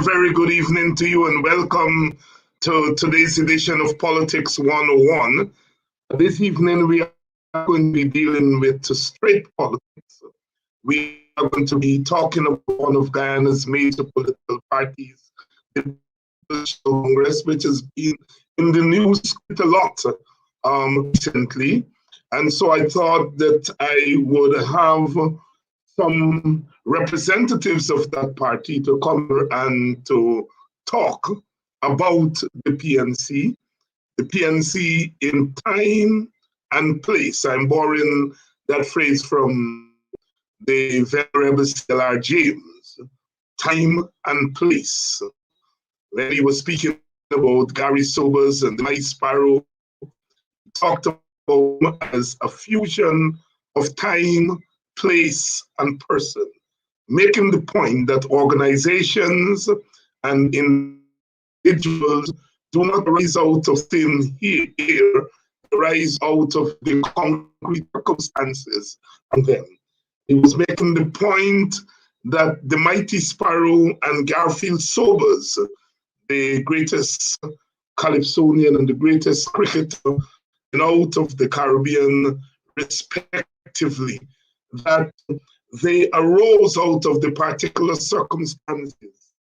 very good evening to you and welcome to today's edition of Politics 101. This evening we are going to be dealing with straight politics. We are going to be talking about one of Guyana's major political parties, the Congress, which has been in the news quite a lot recently. And so I thought that I would have some representatives of that party to come and to talk about the PNC. The PNC in time and place. I'm borrowing that phrase from the venerable C.L.R. James, time and place. When he was speaking about Gary Sobers and the Nice Sparrow, he talked about them as a fusion of time, place, and person, making the point that organizations and individuals do not rise out of thin air, they rise out of the concrete circumstances of them. He was making the point that the mighty Sparrow and Garfield Sobers, the greatest Calypsonian and the greatest cricketer and out of the Caribbean, respectively, that they arose out of the particular circumstances,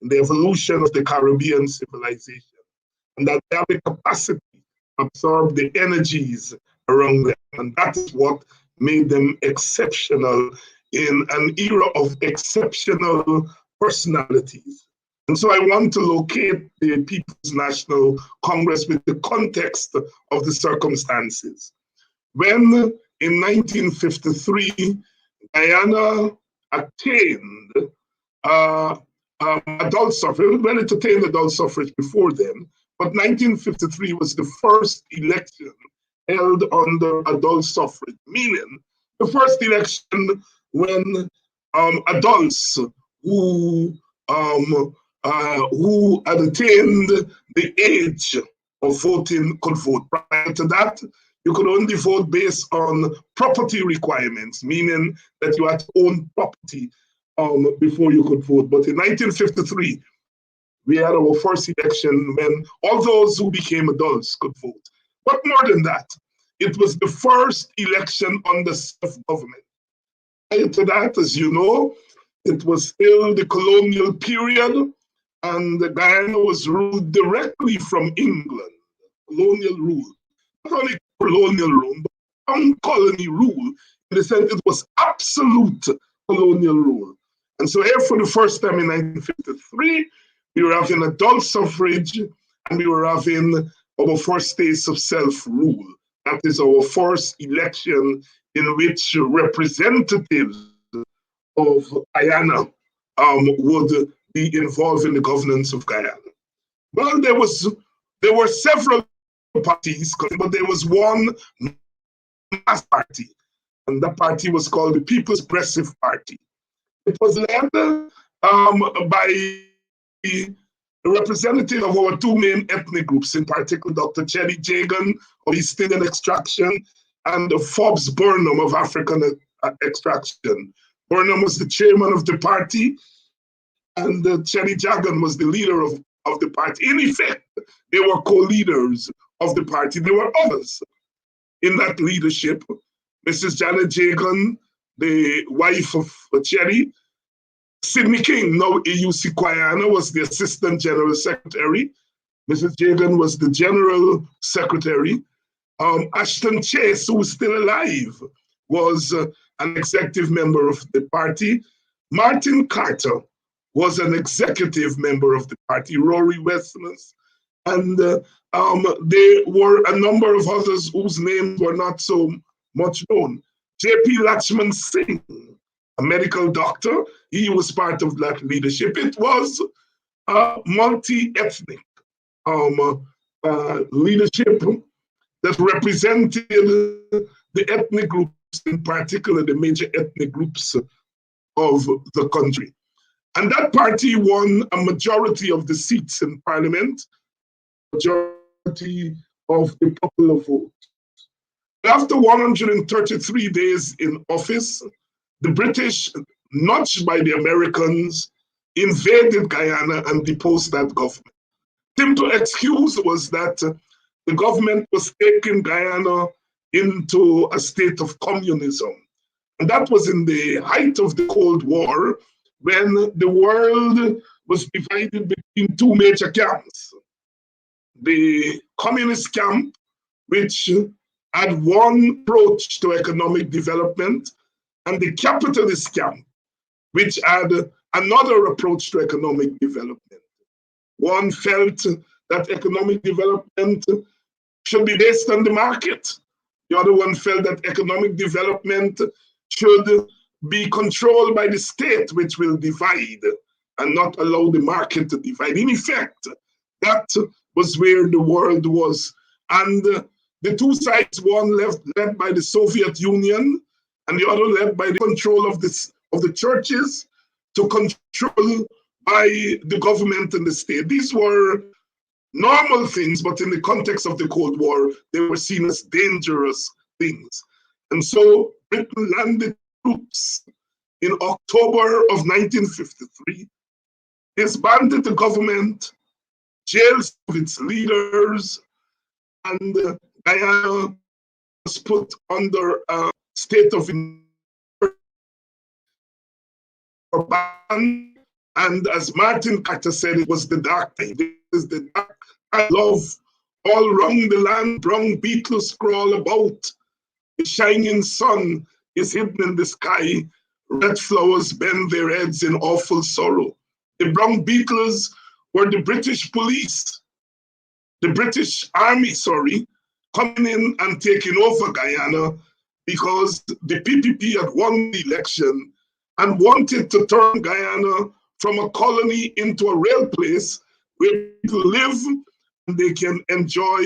the evolution of the Caribbean civilization, and that they have the capacity to absorb the energies around them. And that is what made them exceptional in an era of exceptional personalities. And so I want to locate the People's National Congress with the context of the circumstances. When in 1953, Guyana attained adult suffrage. Well, it attained adult suffrage before then, but 1953 was the first election held under adult suffrage, meaning the first election when adults who had attained the age of voting could vote. Prior to that, you could only vote based on property requirements, meaning that you had to own property before you could vote. But in 1953, we had our first election when all those who became adults could vote. But more than that, it was the first election under self-government. Prior to that, as you know, it was still the colonial period, and Guyana was ruled directly from England, colonial rule. Not only colonial rule, but crown colony rule, in the sense it was absolute colonial rule. And so here for the first time in 1953, we were having adult suffrage and we were having our first states of self-rule. That is our first election in which representatives of Guyana would be involved in the governance of Guyana. Well, there were several parties, but there was one mass party, and that party was called the People's Progressive Party. It was led by the representative of our two main ethnic groups, in particular Dr. Chelly Jagan of East Indian extraction and Forbes Burnham of African extraction. Burnham was the chairman of the party, and Chelly Jagan was the leader of the party. In effect, they were co-leaders of the party. There were others in that leadership. Mrs. Janet Jagan, the wife of Chelly. Sidney King, now AUC Guyana, was the assistant general secretary. Mrs. Jagan was the general secretary. Ashton Chase, who was still alive, was an executive member of the party. Martin Carter was an executive member of the party, Rory Westmus, and there were a number of others whose names were not so much known. J.P. Lakshman Singh, a medical doctor, he was part of that leadership. It was multi-ethnic leadership that represented the ethnic groups, in particular the major ethnic groups of the country. And that party won a majority of the seats in parliament, majority of the popular vote. After 133 days in office, the British, nudged by the Americans, invaded Guyana and deposed that government. Simple excuse was that the government was taking Guyana into a state of communism. And that was in the height of the Cold War, when the world was divided between two major camps. The communist camp, which had one approach to economic development, and the capitalist camp, which had another approach to economic development. One felt that economic development should be based on the market. The other one felt that economic development should be controlled by the state, which will divide and not allow the market to divide. In effect, that was where the world was. And the two sides, one led by the Soviet Union, and the other led by the control of the churches to control by the government and the state. These were normal things, but in the context of the Cold War, they were seen as dangerous things. And so Britain landed troops in October of 1953, disbanded the government, jailed its leaders, and Guyana was put under a state of ban. And as Martin Carter said, it was the dark time. This is the dark time. Love all round the land, brown beetles crawl about. The shining sun is hidden in the sky. Red flowers bend their heads in awful sorrow. The brown beetles were the British police, the British army, coming in and taking over Guyana because the PPP had won the election and wanted to turn Guyana from a colony into a real place where people live and they can enjoy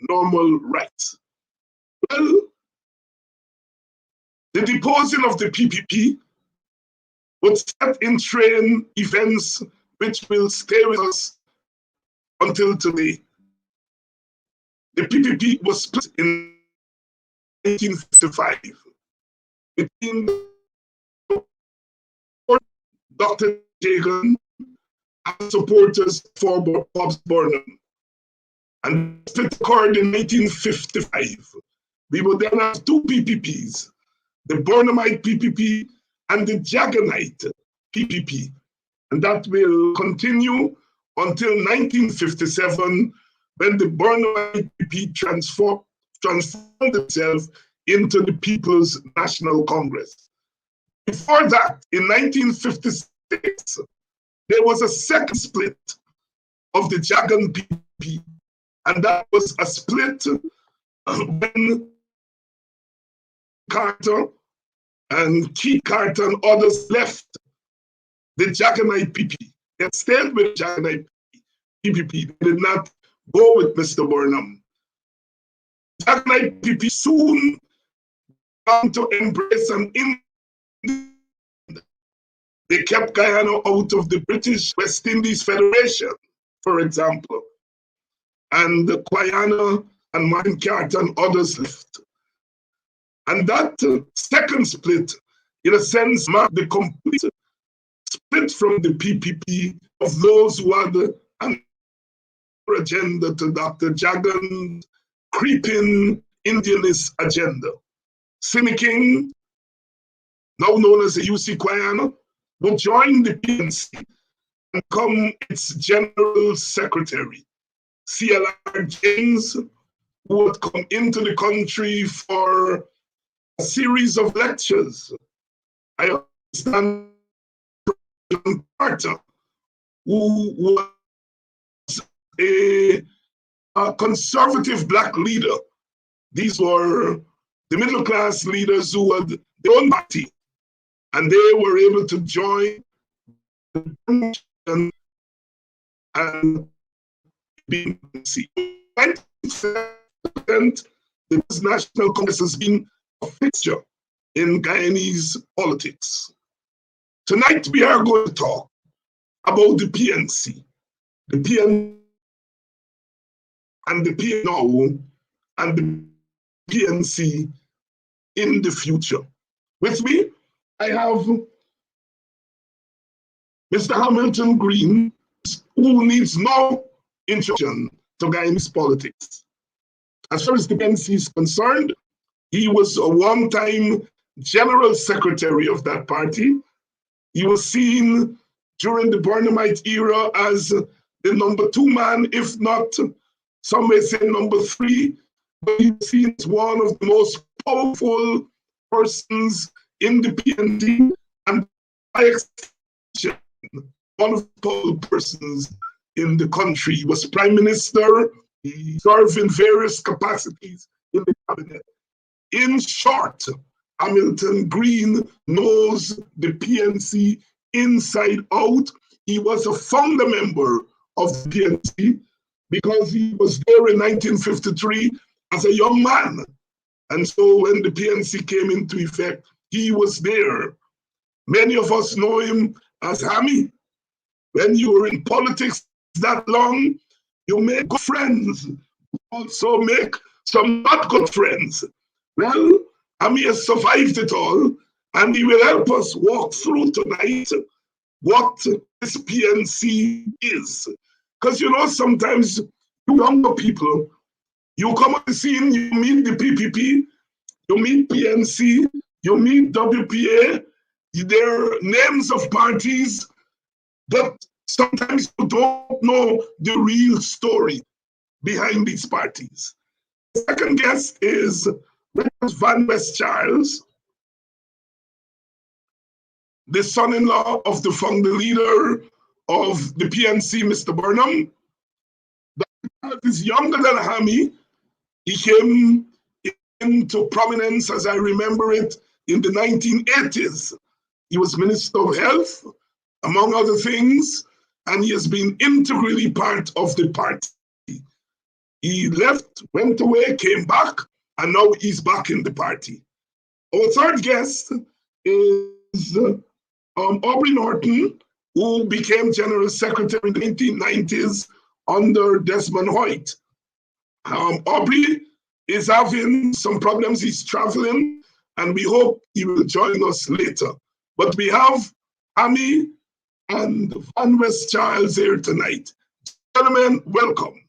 normal rights. Well, the deposing of the PPP would set in train events which will stay with us until today. The PPP was split in 1955 between Dr. Jagan and supporters for Bob Burnham. And the split occurred in 1955. We would then have two PPPs, the Burnhamite PPP and the Jaganite PPP. And that will continue until 1957, when the Burnhamite PPP transformed itself into the People's National Congress. Before that, in 1956, there was a second split of the Jagan PPP, and that was a split when Carter and Keith Carter and others left the Jaganite PPP. They stayed with Jaganite PPP. They did not go with Mr. Burnham. Jaganite PPP soon began to embrace an they kept Guyana out of the British West Indies Federation, for example. And Guyana and Martin Carter and others left. And that second split, in a sense, marked the complete split from the PPP of those who had an agenda to Dr. Jagan's creeping Indianist agenda. Simi King, now known as the UC Guyana, would join the PNC and become its general secretary. CLR James, who would come into the country for a series of lectures. I understand President Carter, who was a conservative Black leader. These were the middle class leaders who had their own party, and they were able to join and be the National Congress has been a fixture in Guyanese politics. Tonight we are going to talk about the PNC, the PN and the PNO and the PNC in the future. With me, I have Mr. Hamilton Green, who needs no introduction to guide his politics. As far as the PNC is concerned, he was a one-time general secretary of that party. He was seen during the Burnhamite era as the number 2 man, if not, some may say number 3, but he was seen as one of the most powerful persons in the PNC, and by extension, one of the powerful persons in the country. He was prime minister. He served in various capacities in the cabinet. In short, Hamilton Green knows the PNC inside out. He was a founder member of the PNC because he was there in 1953 as a young man. And so when the PNC came into effect, he was there. Many of us know him as Hammy. When you were in politics that long, you make good friends, also make some not good friends. Well, Hammy has survived it all, and he will help us walk through tonight what this PNC is. Because you know, sometimes you younger people, you come on the scene, you meet the PPP, you meet PNC, you meet WPA, they're names of parties, but sometimes you don't know the real story behind these parties. The second guest is Van West Charles, the son-in-law of the founder leader of the PNC, Mr. Burnham. That is younger than Hammy. He came into prominence, as I remember it, in the 1980s. He was Minister of Health, among other things, and he has been integrally part of the party. He left, went away, came back, and now he's back in the party. Our third guest is Aubrey Norton, who became General Secretary in the 1990s under Desmond Hoyt. Aubrey is having some problems. He's traveling, and we hope he will join us later. But we have Hammy and Van West Charles here tonight. Gentlemen, welcome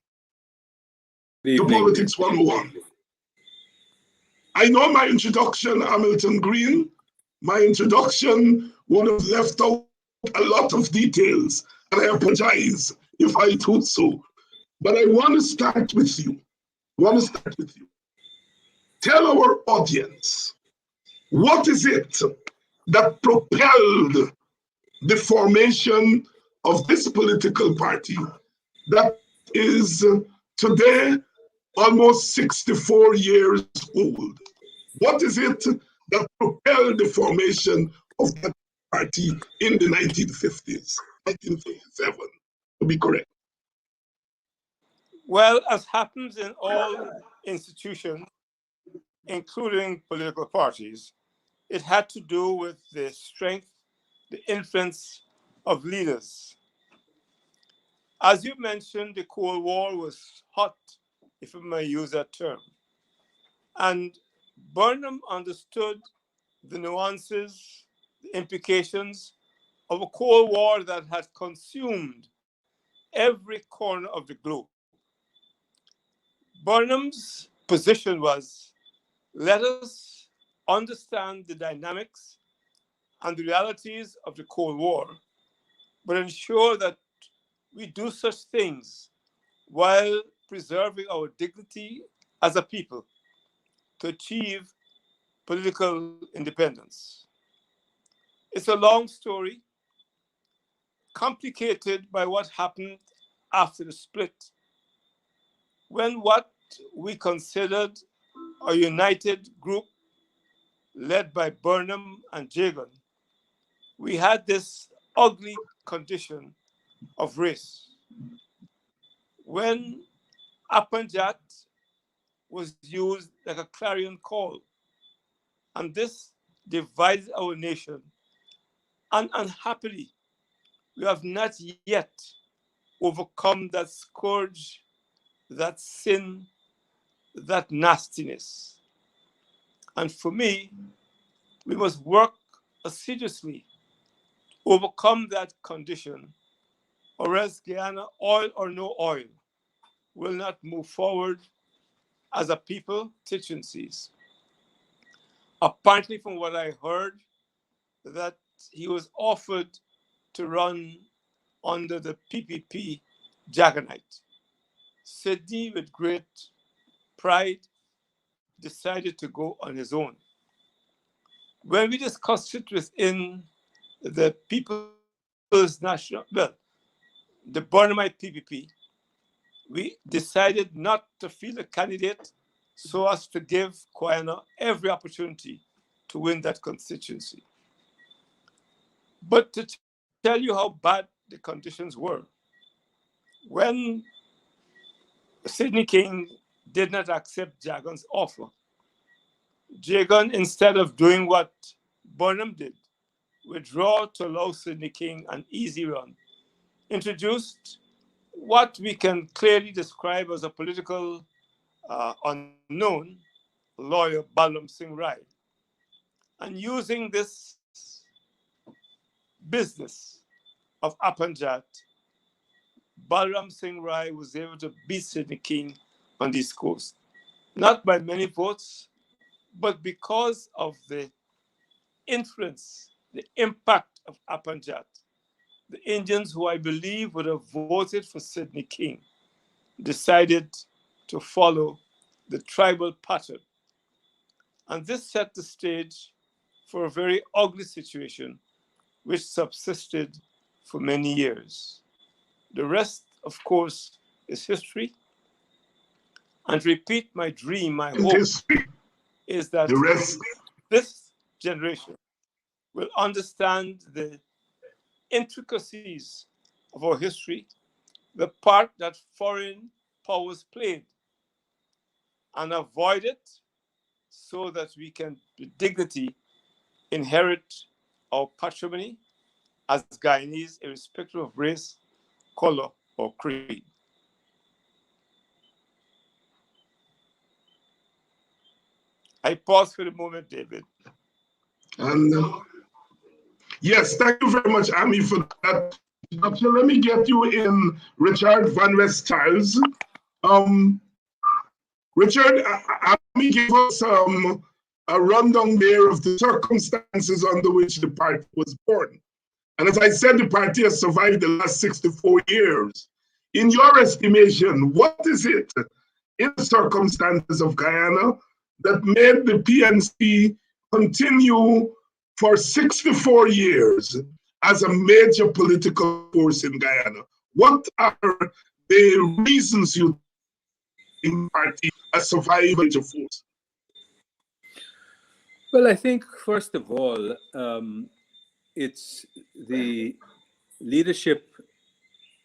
to Politics 101. I know my introduction, Hamilton Green, my introduction would have left out a lot of details, and I apologize if I do so. But I want to start with you. Tell our audience, what is it that propelled the formation of this political party that is today almost 64 years old? What is it that propelled the formation of that party in the 1950s, 1957, to be correct? Well, as happens in all institutions, including political parties, it had to do with the strength, the influence of leaders. As you mentioned, the Cold War was hot, if I may use that term. And Burnham understood the nuances, the implications of a Cold War that had consumed every corner of the globe. Burnham's position was, let us understand the dynamics and the realities of the Cold War, but ensure that we do such things while preserving our dignity as a people to achieve political independence. It's a long story, complicated by what happened after the split, when what we considered a united group led by Burnham and Jagan, we had this ugly condition of race. When Apanjat was used like a clarion call, and this divided our nation, and unhappily, we have not yet overcome that scourge, that sin, that nastiness. And for me, we must work assiduously overcome that condition, or else Guyana, oil or no oil, will not move forward as a people constituencies. Apparently, from what I heard, that he was offered to run under the PPP Jaggonite. Sydney, with great pride, decided to go on his own. When we discussed it within the People's National, the Burnhamite PPP, we decided not to field a candidate so as to give Koyana every opportunity to win that constituency. But to tell you how bad the conditions were, when Sidney King did not accept Jagan's offer, Jagan, instead of doing what Burnham did, withdraw to allow Sidney King an easy run, introduced what we can clearly describe as a political unknown lawyer, Balam Singh Rai. And using this business of Apanjat, Balram Singh Rai was able to beat Sidney King on the East Coast. Not by many votes, but because of the influence, the impact of Apanjat. The Indians, who I believe would have voted for Sidney King, decided to follow the tribal pattern. And this set the stage for a very ugly situation which subsisted for many years. The rest, of course, is history. And to repeat my dream, my hope is that this generation will understand the intricacies of our history, the part that foreign powers played, and avoid it so that we can, with dignity, inherit our patrimony as Guyanese, irrespective of race, color, or creed. I pause for the moment, David. And yes, thank you very much, Ami, for that introduction. Let me get you in Richard Van West-Stiles. Richard, Ami gave us a rundown there of the circumstances under which the party was born. And as I said, the party has survived the last 64 years. In your estimation, what is it in the circumstances of Guyana that made the PNC continue for 64 years as a major political force in Guyana? What are the reasons you think the party has survived as a major force? Well, I think, first of all, it's the leadership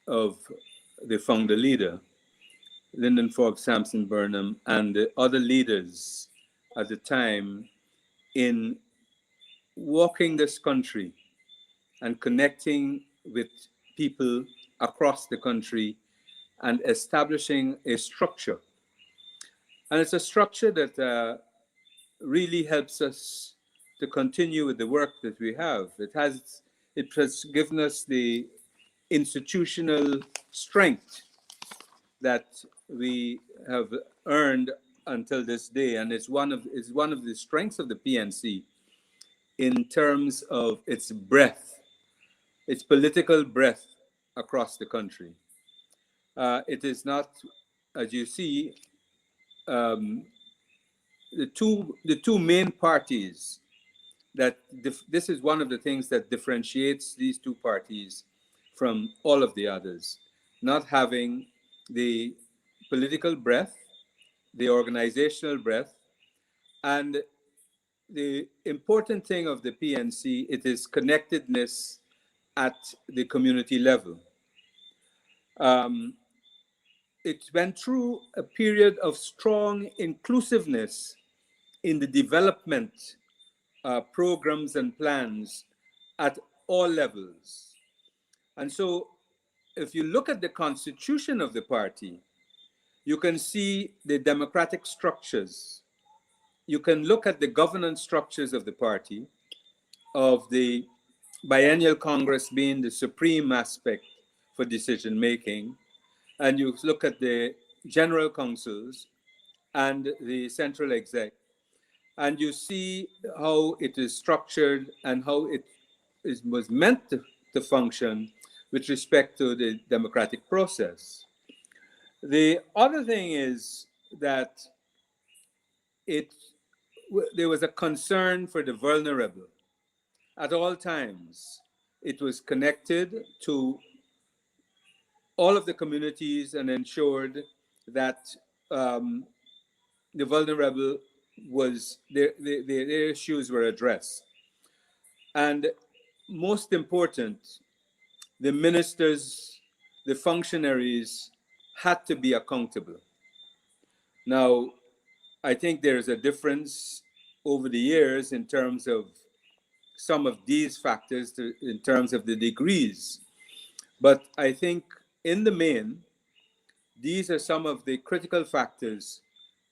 of the founder leader, Lyndon Forbes Sampson Burnham, and the other leaders at the time in walking this country and connecting with people across the country and establishing a structure. And it's a structure that really helps us to continue with the work that we have. It has given us the institutional strength that we have earned until this day, and it's one of the strengths of the PNC in terms of its breadth, its political breadth across the country. It is not, as you see, the two main parties that this is one of the things that differentiates these two parties from all of the others, not having the political breadth, the organizational breadth, and the important thing of the PNC, it is connectedness at the community level. It went through a period of strong inclusiveness in the development programs and plans at all levels. And so if you look at the constitution of the party, you can see the democratic structures. You can look at the governance structures of the party, of the biennial Congress being the supreme aspect for decision making, and you look at the general councils and the central exec, and you see how it is structured and how was meant to function with respect to the democratic process. The other thing is that there was a concern for the vulnerable at all times. It was connected to all of the communities and ensured that the vulnerable their issues were addressed. And most important, the ministers, the functionaries had to be accountable. Now, I think there's a difference over the years in terms of some of these factors, in terms of the degrees. But I think in the main, these are some of the critical factors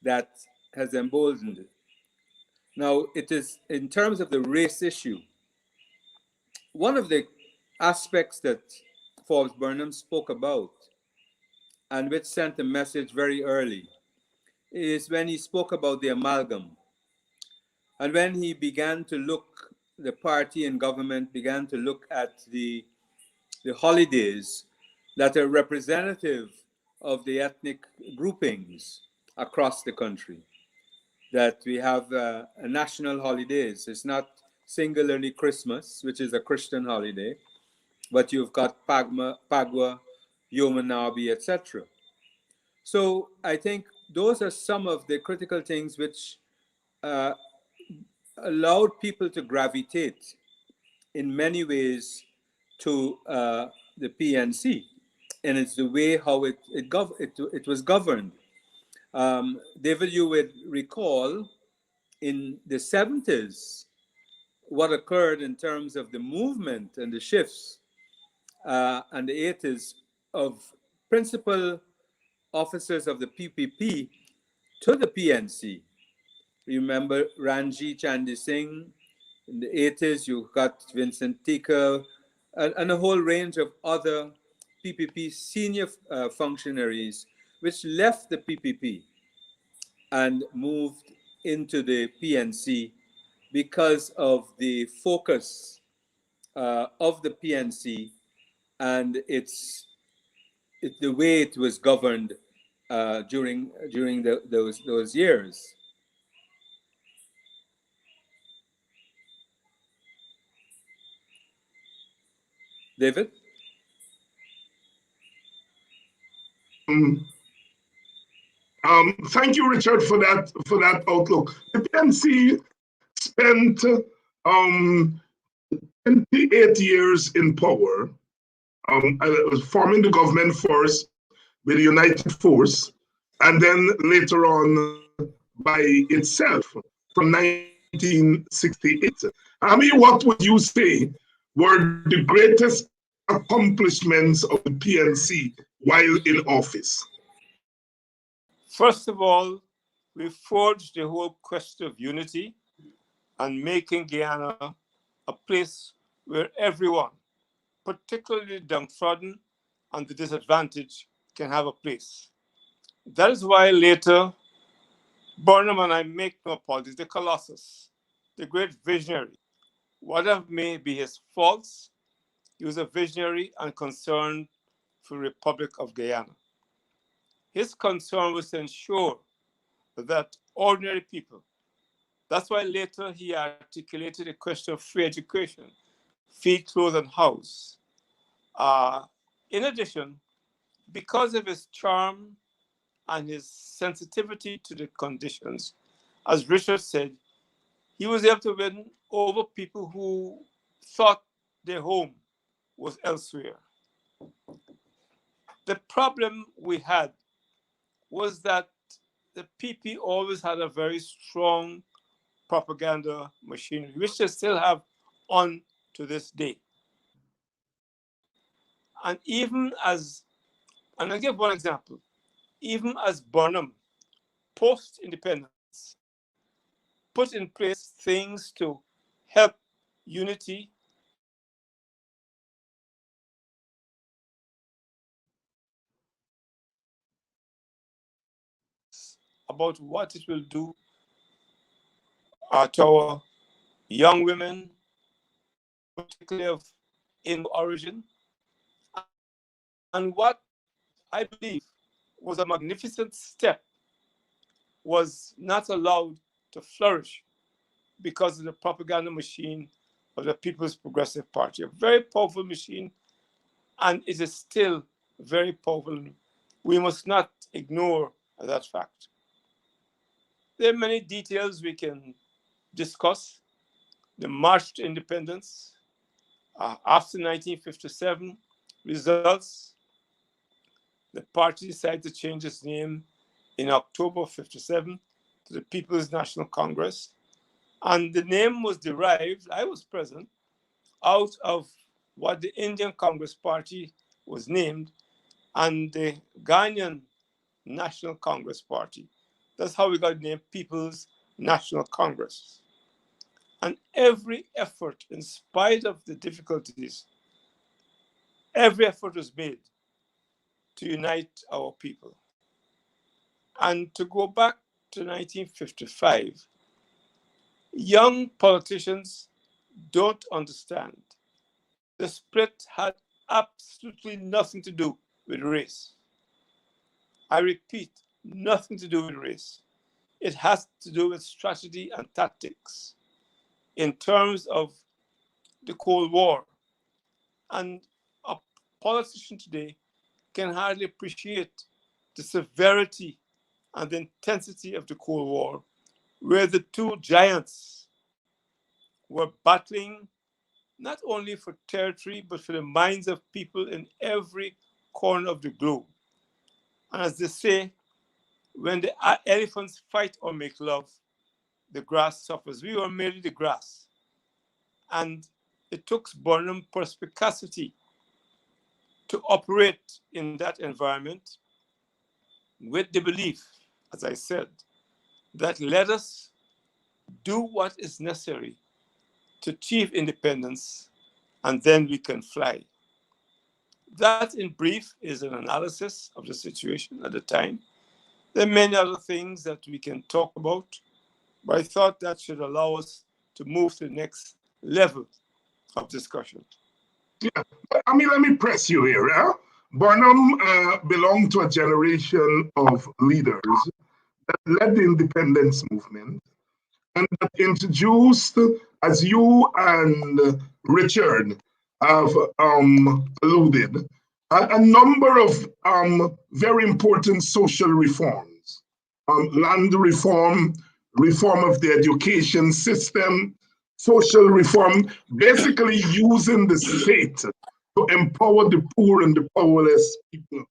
that has emboldened it. Now, it is in terms of the race issue, one of the aspects that Forbes Burnham spoke about and which sent a message very early is when he spoke about the amalgam. And when he began to look, the party and government began to look at the holidays that are representative of the ethnic groupings across the country. That we have national holidays. It's not singularly Christmas, which is a Christian holiday, but you've got Pagwa, Yom Nabi, etc. So I think those are some of the critical things which allowed people to gravitate in many ways to the PNC, and it's the way how it was governed. David, you would recall in the 70s what occurred in terms of the movement and the shifts and the 80s of principal officers of the PPP to the PNC. You remember Ranjit Chandy Singh. In the 80s, you got Vincent Tika and a whole range of other PPP senior functionaries which left the PPP and moved into the PNC because of the focus of the PNC and the way it was governed during those years. David? Thank you, Richard, for that outlook. The PNC spent 28 years in power, forming the government first with the United Force, and then later on by itself from 1968. I mean, what would you say were the greatest accomplishments of the PNC while in office? First of all, we forged the whole quest of unity and making Guyana a place where everyone, particularly the downtrodden and the disadvantaged, can have a place. That is why later, Burnham and I make no apologies, the Colossus, the great visionary. Whatever may be his faults, he was a visionary and concerned for the Republic of Guyana. His concern was to ensure that ordinary people, that's why later he articulated the question of free education, feed, clothe, and house. In addition, because of his charm and his sensitivity to the conditions, as Richard said, he was able to win over people who thought their home was elsewhere. The problem we had was that the PP always had a very strong propaganda machinery, which they still have on to this day. And I'll give one example, even as Burnham, post-independence, put in place things to help unity about what it will do to our young women, particularly of Indo origin, and what I believe was a magnificent step was not allowed to flourish because of the propaganda machine of the People's Progressive Party, a very powerful machine, and it is still very powerful. We must not ignore that fact. There are many details we can discuss. The March to Independence after 1957 results. The party decided to change its name in October of 57 to the People's National Congress. And the name was derived, I was present, out of what the Indian Congress Party was named and the Ghanaian National Congress Party. That's how we got the name People's National Congress. And every effort, in spite of the difficulties, every effort was made to unite our people. And to go back to 1955, young politicians don't understand. The split had absolutely nothing to do with race. I repeat, nothing to do with race. It has to do with strategy and tactics in terms of the Cold War. And a politician today can hardly appreciate the severity and the intensity of the Cold War, where the two giants were battling not only for territory, but for the minds of people in every corner of the globe. And as they say, when the elephants fight or make love, the grass suffers. We were merely the grass. And it took Burnham perspicacity to operate in that environment with the belief, as I said, that let us do what is necessary to achieve independence, and then we can fly. That, in brief, is an analysis of the situation at the time. There are many other things that we can talk about, but I thought that should allow us to move to the next level of discussion. Yeah, I mean, let me press you here. Burnham belonged to a generation of leaders that led the independence movement and that introduced, as you and Richard have alluded, a number of very important social reforms. Land reform, reform of the education system, social reform, basically using the state to empower the poor and the powerless people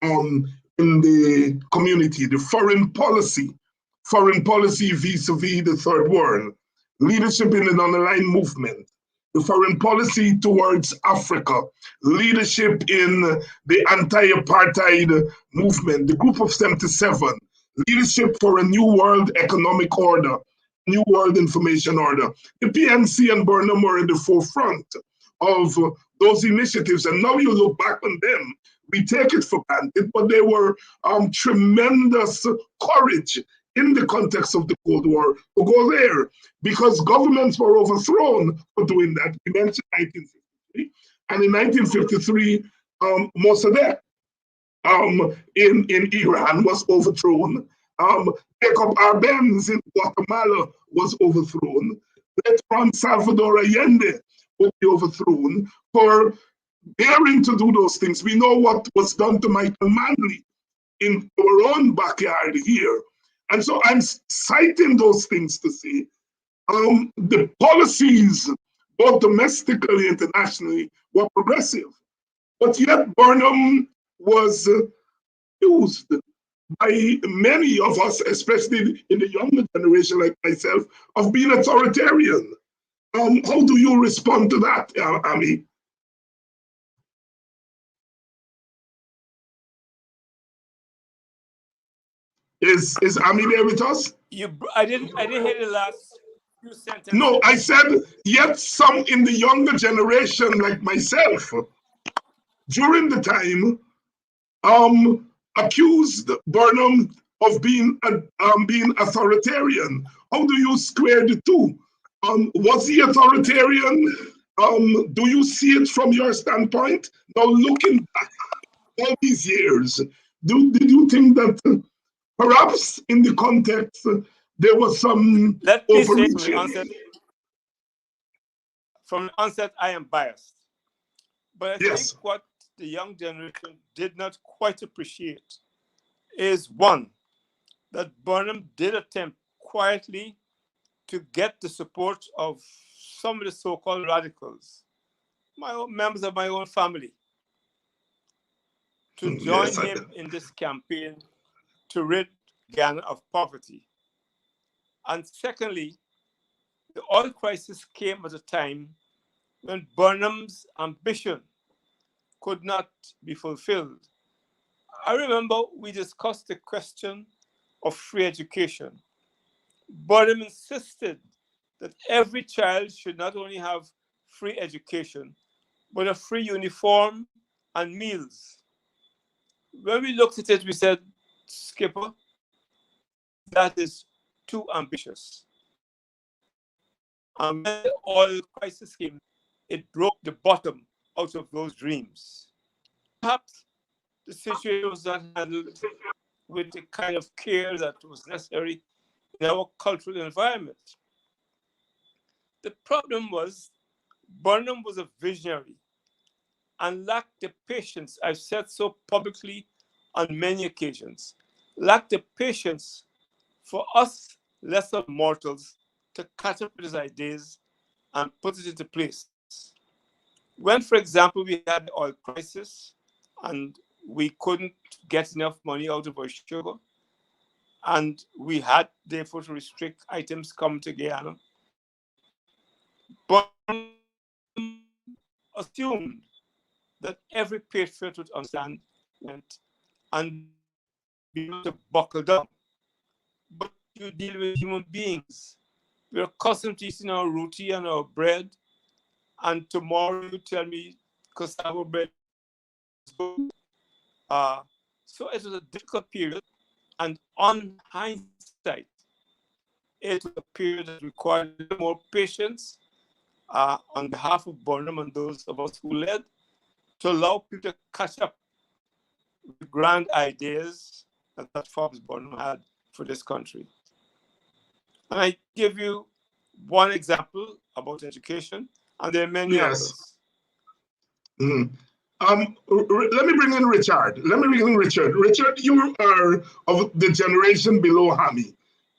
in the community. The foreign policy vis-a-vis the third world, leadership in the non-aligned movement, the foreign policy towards Africa, leadership in the anti-apartheid movement, the Group of 77, leadership for a new world economic order, new world information order. The PNC and Burnham were in the forefront of those initiatives, and now you look back on them, we take it for granted, but they were tremendous courage in the context of the Cold War to go there, because governments were overthrown for doing that. We mentioned 1953, and in 1953, Mossadegh in Iran was overthrown. Jacob Arbenz in Guatemala was overthrown. Later on, Salvador Allende would be overthrown for daring to do those things. We know what was done to Michael Manley in our own backyard here. And so I'm citing those things to say the policies, both domestically and internationally, were progressive. But yet Burnham was used by many of us, especially in the younger generation like myself, of being authoritarian. How do you respond to that, Ami? Is Ami there with us? I didn't hear the last few sentences. No, I said yet some in the younger generation like myself during the time accused Burnham of being authoritarian. How do you square the two? Was he authoritarian? Do you see it from your standpoint? Now, looking back all these years, did you think that perhaps in the context there was some Let me say overreaching? from the onset, I am biased. But I Yes. think what the young generation did not quite appreciate is one, that Burnham did attempt quietly to get the support of some of the so-called radicals, my own members of my own family, to join Yes, him in this campaign to rid Ghana of poverty. And secondly, the oil crisis came at a time when Burnham's ambition could not be fulfilled. I remember we discussed the question of free education. Burnham insisted that every child should not only have free education, but a free uniform and meals. When we looked at it, we said, Skipper, that is too ambitious. And when the oil crisis came, it broke the bottom out of those dreams. Perhaps the situation was not handled with the kind of care that was necessary in our cultural environment. The problem was Burnham was a visionary and lacked the patience, I've said so publicly on many occasions, lacked the patience for us lesser mortals to catapult his ideas and put it into place. When, for example, we had the oil crisis and we couldn't get enough money out of our sugar, and we had therefore to restrict items coming to Guyana, but assumed that every patriot would understand and be able to buckle down. But you deal with human beings. We're accustomed to eating our roti and our bread, and tomorrow you tell me cassava bread is good. So it was a difficult period, and on hindsight, it was a period that required more patience on behalf of Burnham and those of us who led, to allow people to catch up with grand ideas that Forbes Burnham had for this country. And I give you one example about education, and there are many others. Mm. Let me bring in Richard. Richard, you are of the generation below Hami.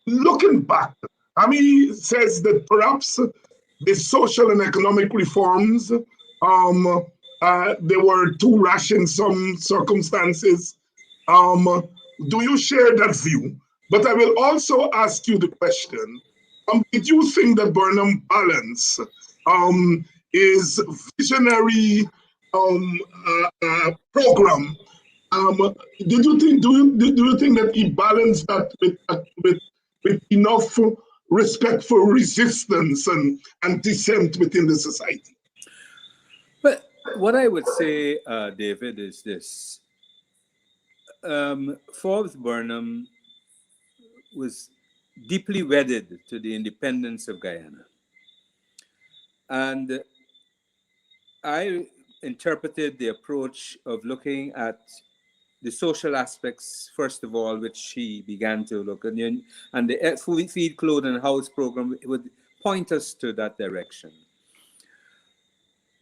Looking back, Hami says that perhaps the social and economic reforms, they were too rash in some circumstances. Do you share that view? But I will also ask you the question, did you think that Burnham balance is visionary program? Did you think? Do you think that he balanced that with enough respect for resistance and dissent within the society? But what I would say, David, is this: Forbes Burnham was deeply wedded to the independence of Guyana, and I interpreted the approach of looking at the social aspects, first of all, which he began to look at, and the feed, clothe, and house program would point us to that direction.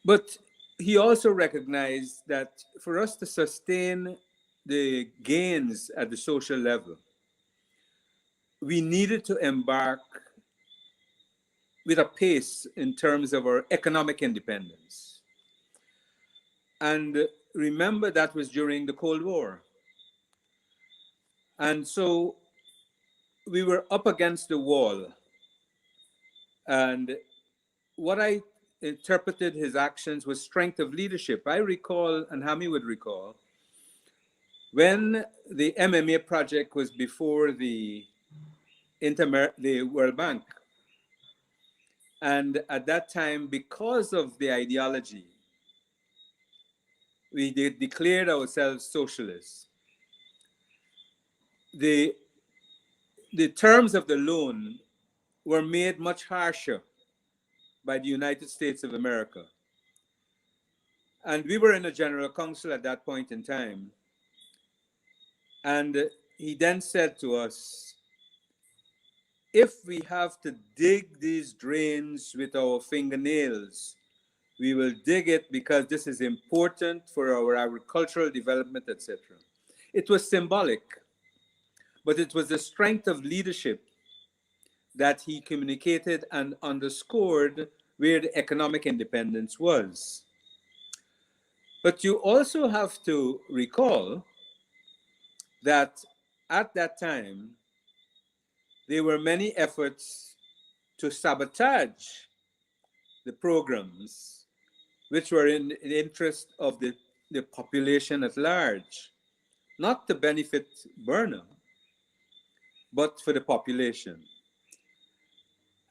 But he also recognized that for us to sustain the gains at the social level, we needed to embark with a pace in terms of our economic independence. And remember, that was during the Cold War. And so we were up against the wall. And what I interpreted his actions was strength of leadership. I recall, and Hami would recall, when the MMA project was before the World Bank. And at that time, because of the ideology, we declared ourselves socialists. The the terms of the loan were made much harsher by the United States of America. And we were in a general council at that point in time. And he then said to us, if we have to dig these drains with our fingernails, we will dig it because this is important for our agricultural development, etc. It was symbolic, but it was the strength of leadership that he communicated and underscored where the economic independence was. But you also have to recall that at that time, there were many efforts to sabotage the programs which were in the interest of the population at large, not to benefit Burnham, but for the population.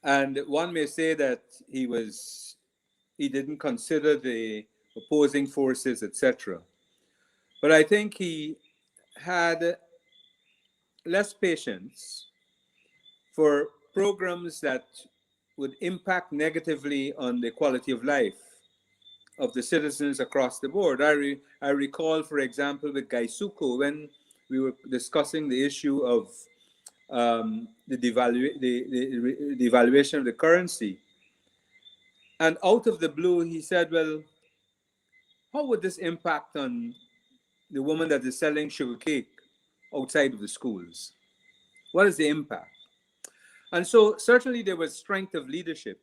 And one may say that he didn't consider the opposing forces, etc. But I think he had less patience for programs that would impact negatively on the quality of life of the citizens across the board. I recall, for example, with Gaisuko, when we were discussing the issue of the devaluation of the currency. And out of the blue, he said, well, how would this impact on the woman that is selling sugar cake outside of the schools? What is the impact? And so certainly there was strength of leadership.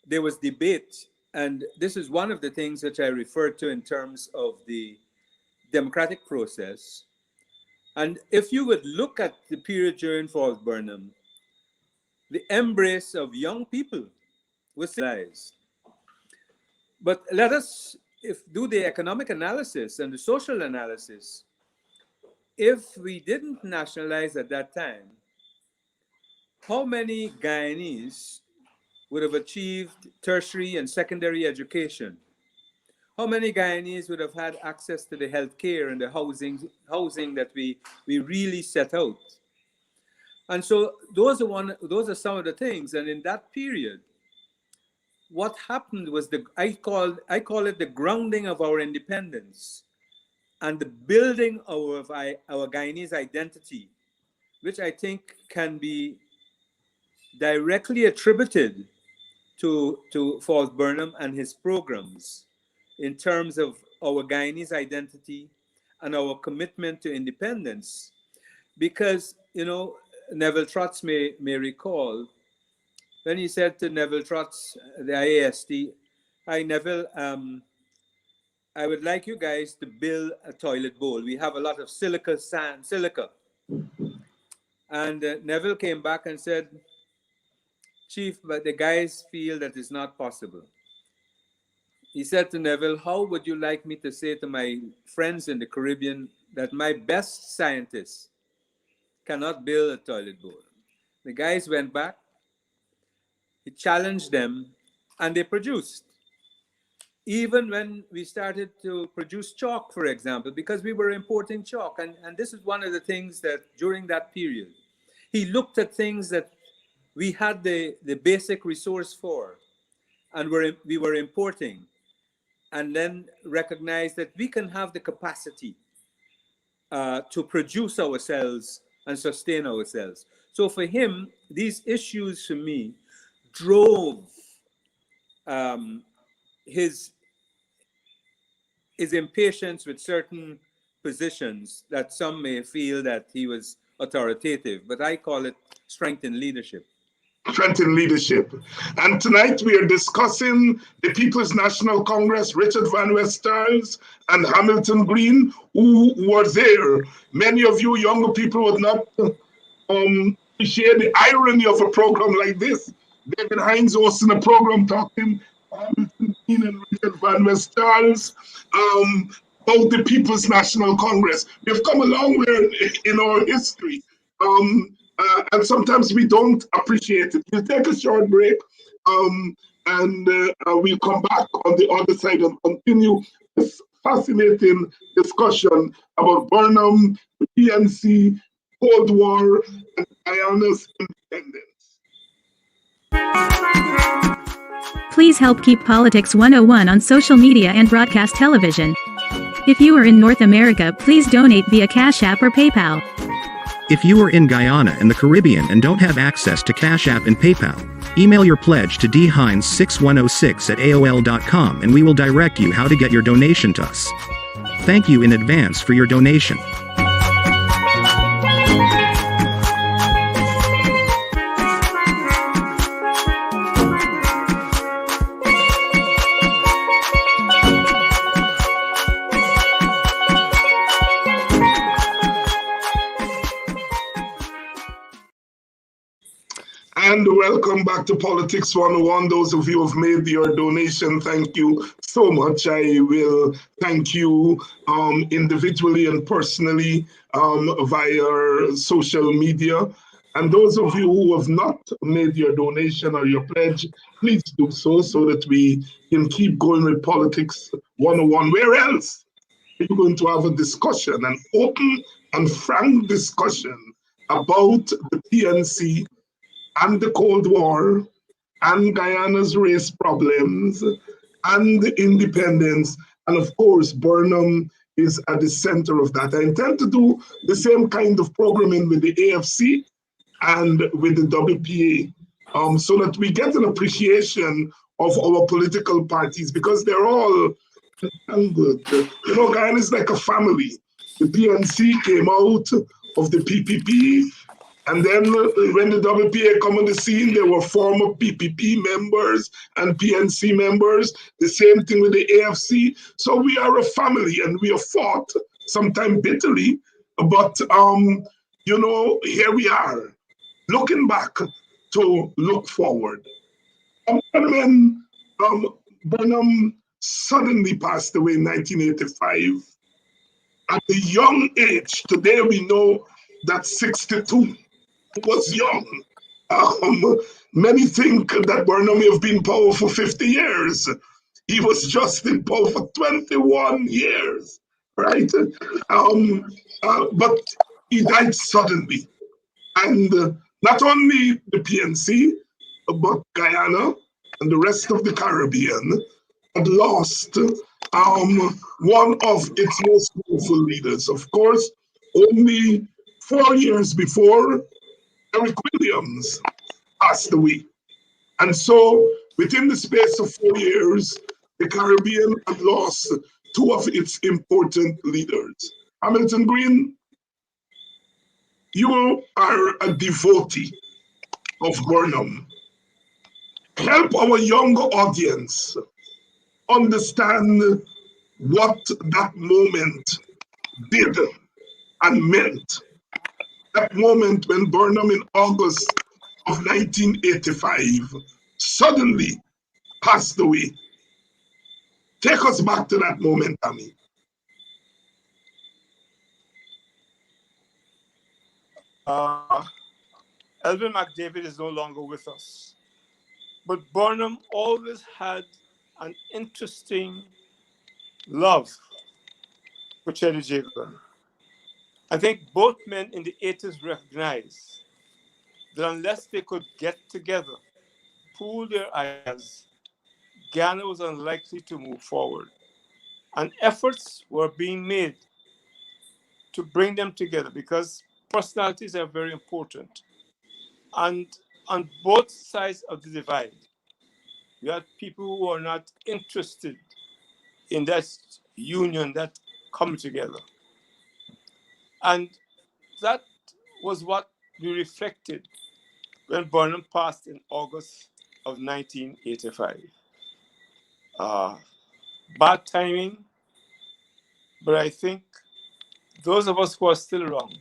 There was debate. And this is one of the things that I referred to in terms of the democratic process. And if you would look at the period during Falls Burnham, the embrace of young people was civilized. But let us do the economic analysis and the social analysis. If we didn't nationalize at that time, how many Guyanese would have achieved tertiary and secondary education? How many Guyanese would have had access to the health care and the housing that we really set out? And so those are some of the things. And in that period, what happened was I call it the grounding of our independence and the building of our Guyanese identity, which I think can be directly attributed to Falls Burnham and his programs in terms of our Guyanese identity and our commitment to independence. Because, Neville Trotz may recall, when he said to Neville Trotz, the IAST, hi Neville, I would like you guys to build a toilet bowl. We have a lot of silica. And Neville came back and said, Chief, but the guys feel that it's not possible. He said to Neville, how would you like me to say to my friends in the Caribbean that my best scientists cannot build a toilet bowl? The guys went back, he challenged them, and they produced. Even when we started to produce chalk, for example, because we were importing chalk. And this is one of the things that during that period, he looked at things that we had the basic resource for, and we were importing, and then recognized that we can have the capacity to produce ourselves and sustain ourselves. So for him, these issues for me drove his impatience with certain positions that some may feel that he was authoritative, but I call it strength in leadership. Strength in leadership. And tonight we are discussing the People's National Congress, Richard Van West Starles and Hamilton Green, who were there. Many of you younger people would not appreciate the irony of a program like this. David Hines hosting a program talking Hamilton Green and Richard Van West Starles about the People's National Congress. We've come a long way in our history. And sometimes we don't appreciate it. We'll take a short break and we'll come back on the other side and continue this fascinating discussion about Burnham, the PNC, Cold War and Guyana's independence. Please help keep Politics 101 on social media and broadcast television. If you are in North America, please donate via Cash App or PayPal. If you are in Guyana and the Caribbean and don't have access to Cash App and PayPal, email your pledge to dhines6106@aol.com and we will direct you how to get your donation to us. Thank you in advance for your donation. And welcome back to Politics 101. Those of you who have made your donation, thank you so much. I will thank you individually and personally via social media. And those of you who have not made your donation or your pledge, please do so that we can keep going with Politics 101. Where else are you going to have a discussion, an open and frank discussion about the PNC and the Cold War, and Guyana's race problems, and the independence, and of course, Burnham is at the center of that. I intend to do the same kind of programming with the AFC and with the WPA, so that we get an appreciation of our political parties, because they're all entangled. You know, Guyana is like a family. The PNC came out of the PPP, and then when the WPA come on the scene, there were former PPP members and PNC members. The same thing with the AFC. So we are a family, and we have fought, sometimes bitterly, but you know, here we are, looking back to look forward. When Burnham suddenly passed away in 1985, at a young age, today we know that 62 was young. Many think that Burnham may have been in power for 50 years. He was just in power for 21 years, right? But he died suddenly. And not only the PNC, but Guyana and the rest of the Caribbean had lost one of its most powerful leaders. Of course, only 4 years before, Eric Williams passed away. And so within the space of 4 years, the Caribbean had lost two of its important leaders. Hamilton Green, you are a devotee of Burnham. Help our younger audience understand what that moment did and meant. That moment when Burnham in August of 1985 suddenly passed away. Take us back to that moment, Tammy. Elvin McDavid is no longer with us, but Burnham always had an interesting love for Chetty Jagan. I think both men in the 80s recognized that unless they could get together, pool their ideas, Ghana was unlikely to move forward. And efforts were being made to bring them together because personalities are very important. And on both sides of the divide, you had people who are not interested in that union, that coming together. And that was what we reflected when Burnham passed in August of 1985. Bad timing, but I think those of us who are still around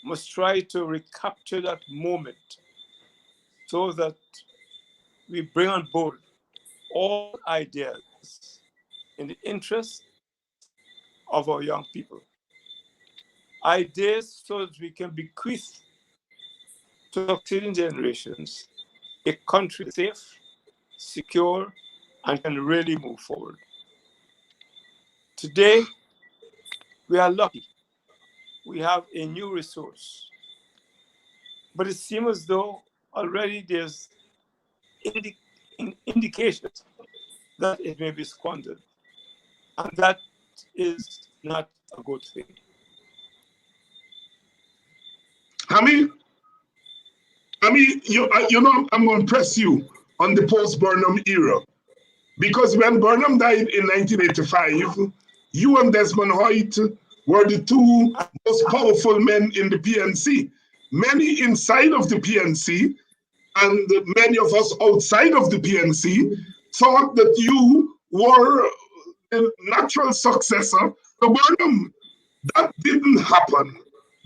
must try to recapture that moment so that we bring on board all ideas in the interest of our young people. Ideas so that we can bequeath to succeeding generations a country safe, secure, and can really move forward. Today, we are lucky we have a new resource. But it seems as though already there's indications that it may be squandered. And that is not a good thing. You know, I'm going to press you on the post-Burnham era. Because when Burnham died in 1985, you and Desmond Hoyt were the two most powerful men in the PNC. Many inside of the PNC and many of us outside of the PNC thought that you were the natural successor to Burnham. That didn't happen.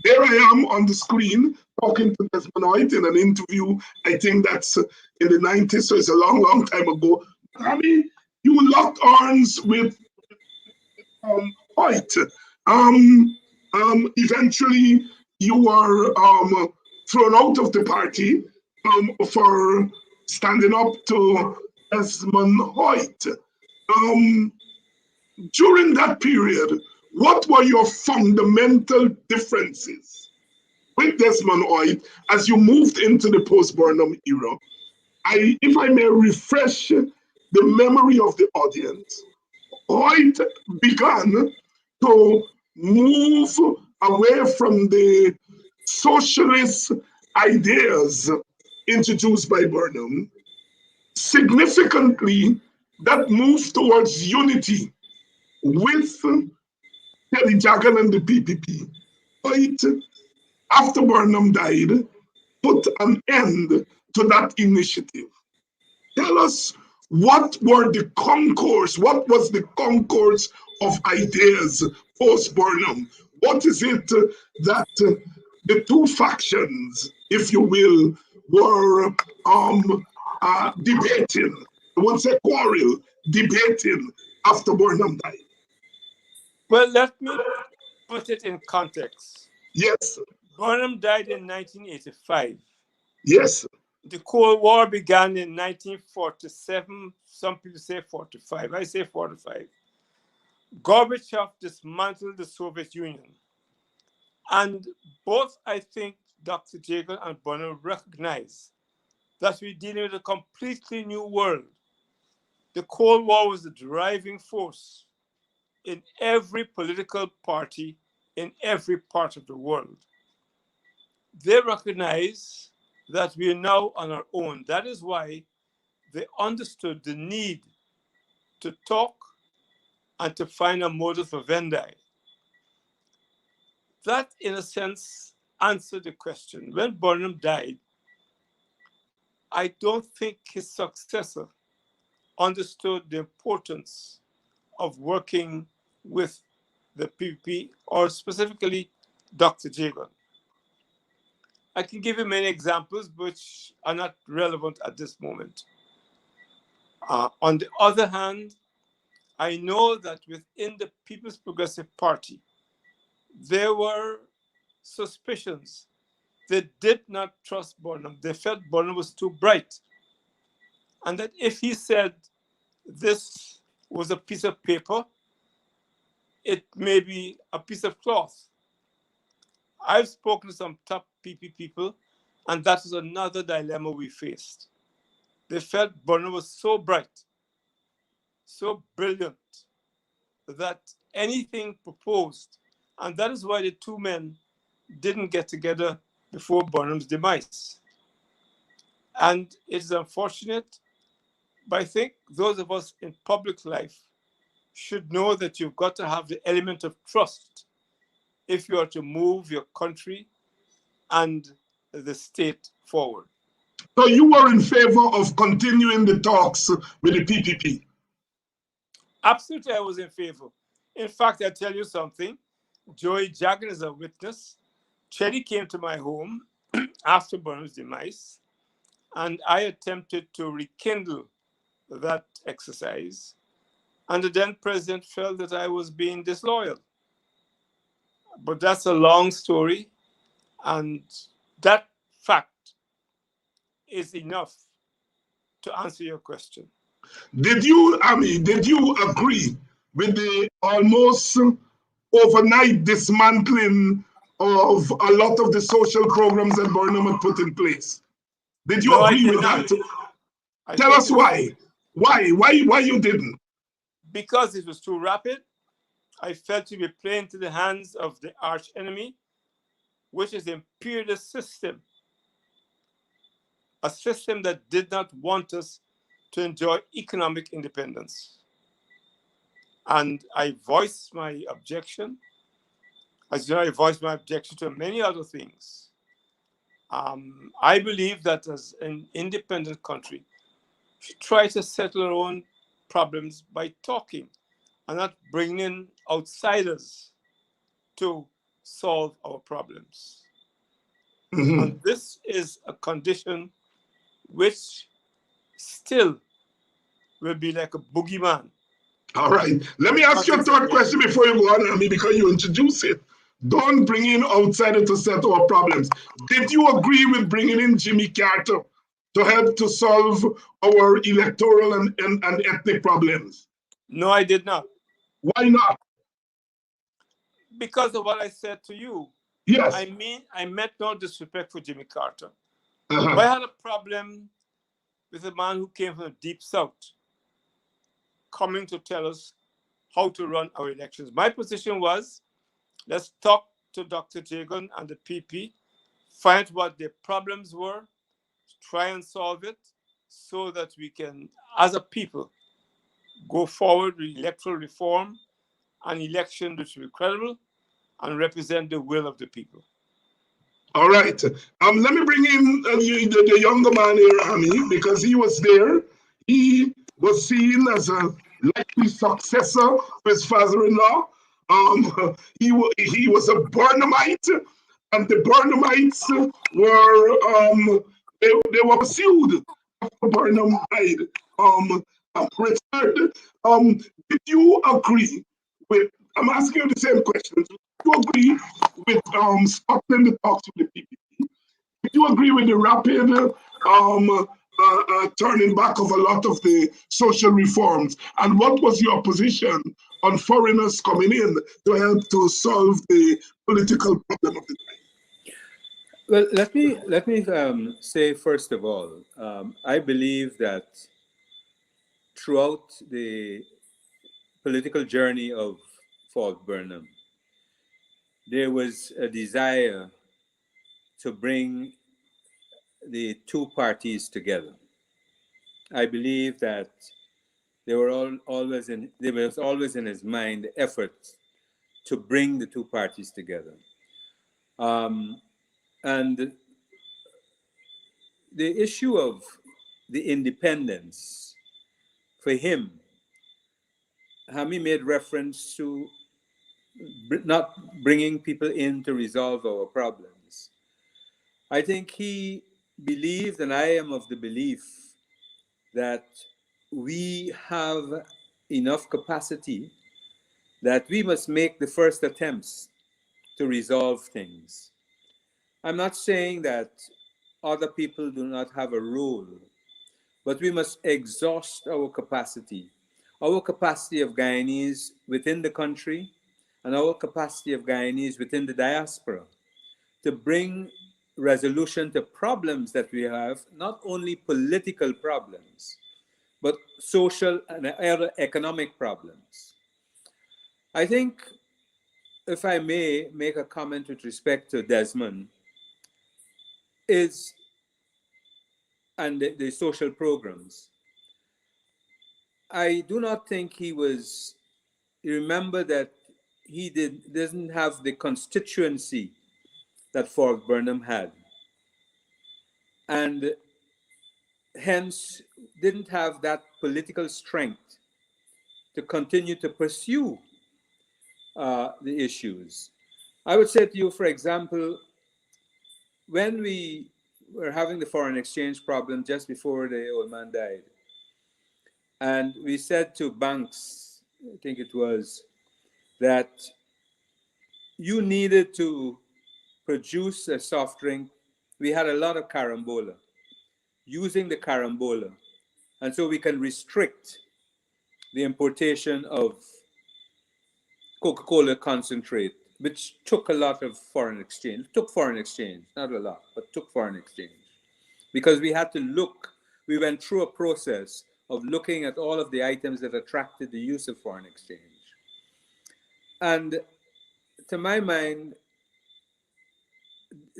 There I am on the screen talking to Desmond Hoyt in an interview. I think that's in the 90s, so it's a long, long time ago. You locked arms with Hoyt. Eventually, you were thrown out of the party for standing up to Desmond Hoyt. During that period, what were your fundamental differences with Desmond Hoyt as you moved into the post-Burnham era? If I may refresh the memory of the audience, Hoyt began to move away from the socialist ideas introduced by Burnham. Significantly, that moved towards unity with Terry Jagan and the PPP. Hoyt, after Burnham died, put an end to that initiative. Tell us, what was the concourse of ideas post-Burnham? What is it that the two factions, if you will, were debating? I won't say quarrel, debating after Burnham died. Well, let me put it in context. Yes. Burnham died in 1985. Yes. The Cold War began in 1947. Some people say 45. I say 45. Gorbachev dismantled the Soviet Union. And both, I think, Dr. Jagan and Burnham recognize that we're dealing with a completely new world. The Cold War was the driving force in every political party in every part of the world. They recognize that we are now on our own. That is why they understood the need to talk and to find a modus vivendi. That, in a sense, answered the question. When Burnham died, I don't think his successor understood the importance of working with the PPP, or specifically Dr. Jagan. I can give you many examples which are not relevant at this moment. On the other hand, I know that within the People's Progressive Party, there were suspicions. They did not trust Burnham. They felt Burnham was too bright. And that if he said this was a piece of paper, it may be a piece of cloth. I've spoken to some top PP people, and that is another dilemma we faced. They felt Burnham was so bright, so brilliant, that anything proposed, and that is why the two men didn't get together before Burnham's demise. And it's unfortunate, but I think those of us in public life should know that you've got to have the element of trust if you are to move your country and the state forward. So you were in favor of continuing the talks with the PPP? Absolutely, I was in favor. In fact, I tell you something, Joey Jagan is a witness. Chetty came to my home after Burnham's demise, and I attempted to rekindle that exercise. And the then president felt that I was being disloyal. But that's a long story, and that fact is enough to answer your question. Did you agree with the almost overnight dismantling of a lot of the social programs that Burnham had put in place. Did you No, I agree did with not. that? I Tell think us why. Why you didn't? because it was too rapid. I felt to be playing to the hands of the arch enemy, which is the imperialist system, a system that did not want us to enjoy economic independence. And I voiced my objection. As you know, I voiced my objection to many other things. I believe that as an independent country, we should try to settle our own problems by talking and not bringing in outsiders to solve our problems. Mm-hmm. And this is a condition which still will be like a boogeyman. All right. Let me ask you a third question before you go on, Ami, because you introduce it. Don't bring in outsiders to settle our problems. Did you agree with bringing in Jimmy Carter to help to solve our electoral and ethnic problems? No, I did not. Why not? Because of what I said to you. Yes. I meant no disrespect for Jimmy Carter. Uh-huh. But I had a problem with a man who came from the deep south coming to tell us how to run our elections. My position was, let's talk to Dr. Jagan and the PP, find what their problems were, try and solve it so that we can, as a people, go forward with electoral reform, an election which will be credible and represent the will of the people. All right. Let me bring in the younger man here, Ami, because he was there. He was seen as a likely successor to his father-in-law. He was a Burnhamite, and the Burnhamites were they were pursued after Burnham died. Richard, did you agree with? I'm asking you the same question. Do you agree with stopping the talks with the PPP? Do you agree with the rapid turning back of a lot of the social reforms? And what was your position on foreigners coming in to help to solve the political problem of the time? Well, let me say first of all, I believe that throughout the political journey of Fort Burnham, there was a desire to bring the two parties together. I believe that there was always in his mind the effort to bring the two parties together. And the issue of the independence, for him, Hami made reference to not bringing people in to resolve our problems. I think he believed, and I am of the belief, that we have enough capacity that we must make the first attempts to resolve things. I'm not saying that other people do not have a role, but we must exhaust our capacity of Guyanese within the country and our capacity of Guyanese within the diaspora to bring resolution to problems that we have, not only political problems, but social and other economic problems. I think, if I may make a comment with respect to Desmond, and the social programs, I do not think remember that he doesn't have the constituency that Fort Burnham had, and hence didn't have that political strength to continue to pursue the issues. I would say to you, for example, when we were having the foreign exchange problem just before the old man died, and we said to banks, I think it was, that you needed to produce a soft drink. We had a lot of carambola, using the carambola. And so we can restrict the importation of Coca-Cola concentrate which took a lot of foreign exchange, not a lot, but took foreign exchange. Because we had to look, we went through a process of looking at all of the items that attracted the use of foreign exchange. And to my mind,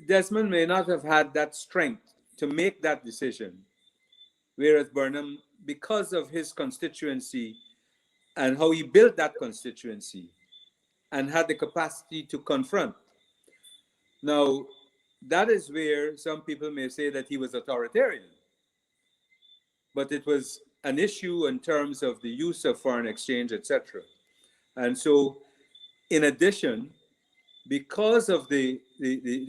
Desmond may not have had that strength to make that decision, whereas Burnham, because of his constituency and how he built that constituency and had the capacity to confront. Now, that is where some people may say that he was authoritarian, but it was an issue in terms of the use of foreign exchange, etc. And so, in addition, because of the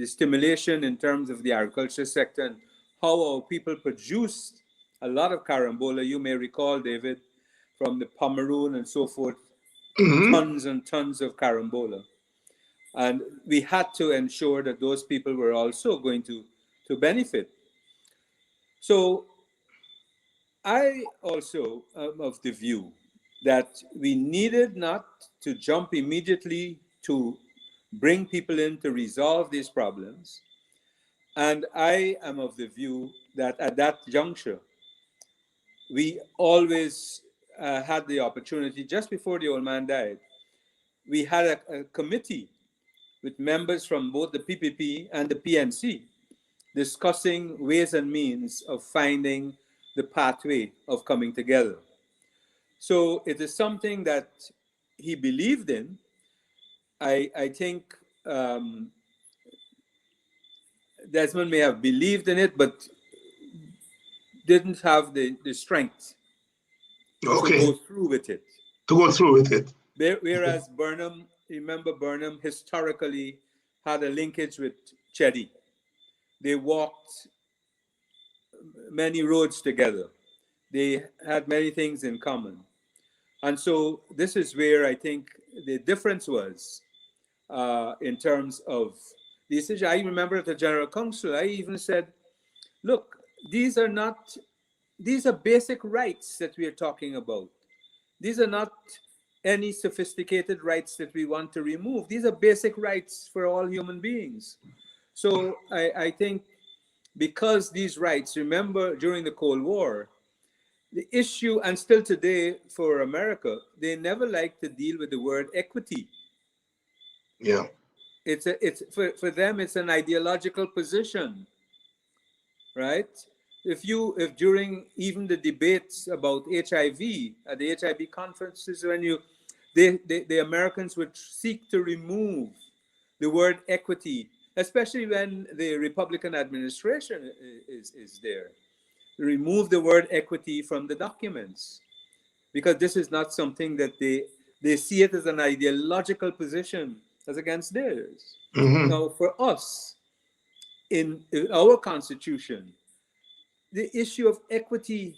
stimulation in terms of the agriculture sector and how our people produced a lot of carambola, you may recall, David, from the Pomeroon and so forth, tons and tons of carambola. And we had to ensure that those people were also going to benefit. So I also am of the view that we needed not to jump immediately to bring people in to resolve these problems. And I am of the view that at that juncture, we always had the opportunity, just before the old man died, we had a committee with members from both the PPP and the PNC discussing ways and means of finding the pathway of coming together. So it is something that he believed in. I think Desmond may have believed in it, but didn't have the strength to go through with it. Whereas Burnham, remember Burnham historically had a linkage with Chedi. They walked many roads together. They had many things in common. And so this is where I think the difference was in terms of the decision. I remember at the General Council, I even said, look, these are basic rights that we are talking about. These are not any sophisticated rights that we want to remove. These are basic rights for all human beings. So I think because these rights, remember during the Cold War, the issue, and still today for America, they never like to deal with the word equity. Yeah. It's for them, it's an ideological position, right? If during even the debates about HIV at the HIV conferences, when the Americans would seek to remove the word equity, especially when the Republican administration is there, remove the word equity from the documents, because this is not something that they see it as an ideological position as against theirs. Now, for us, in our Constitution, the issue of equity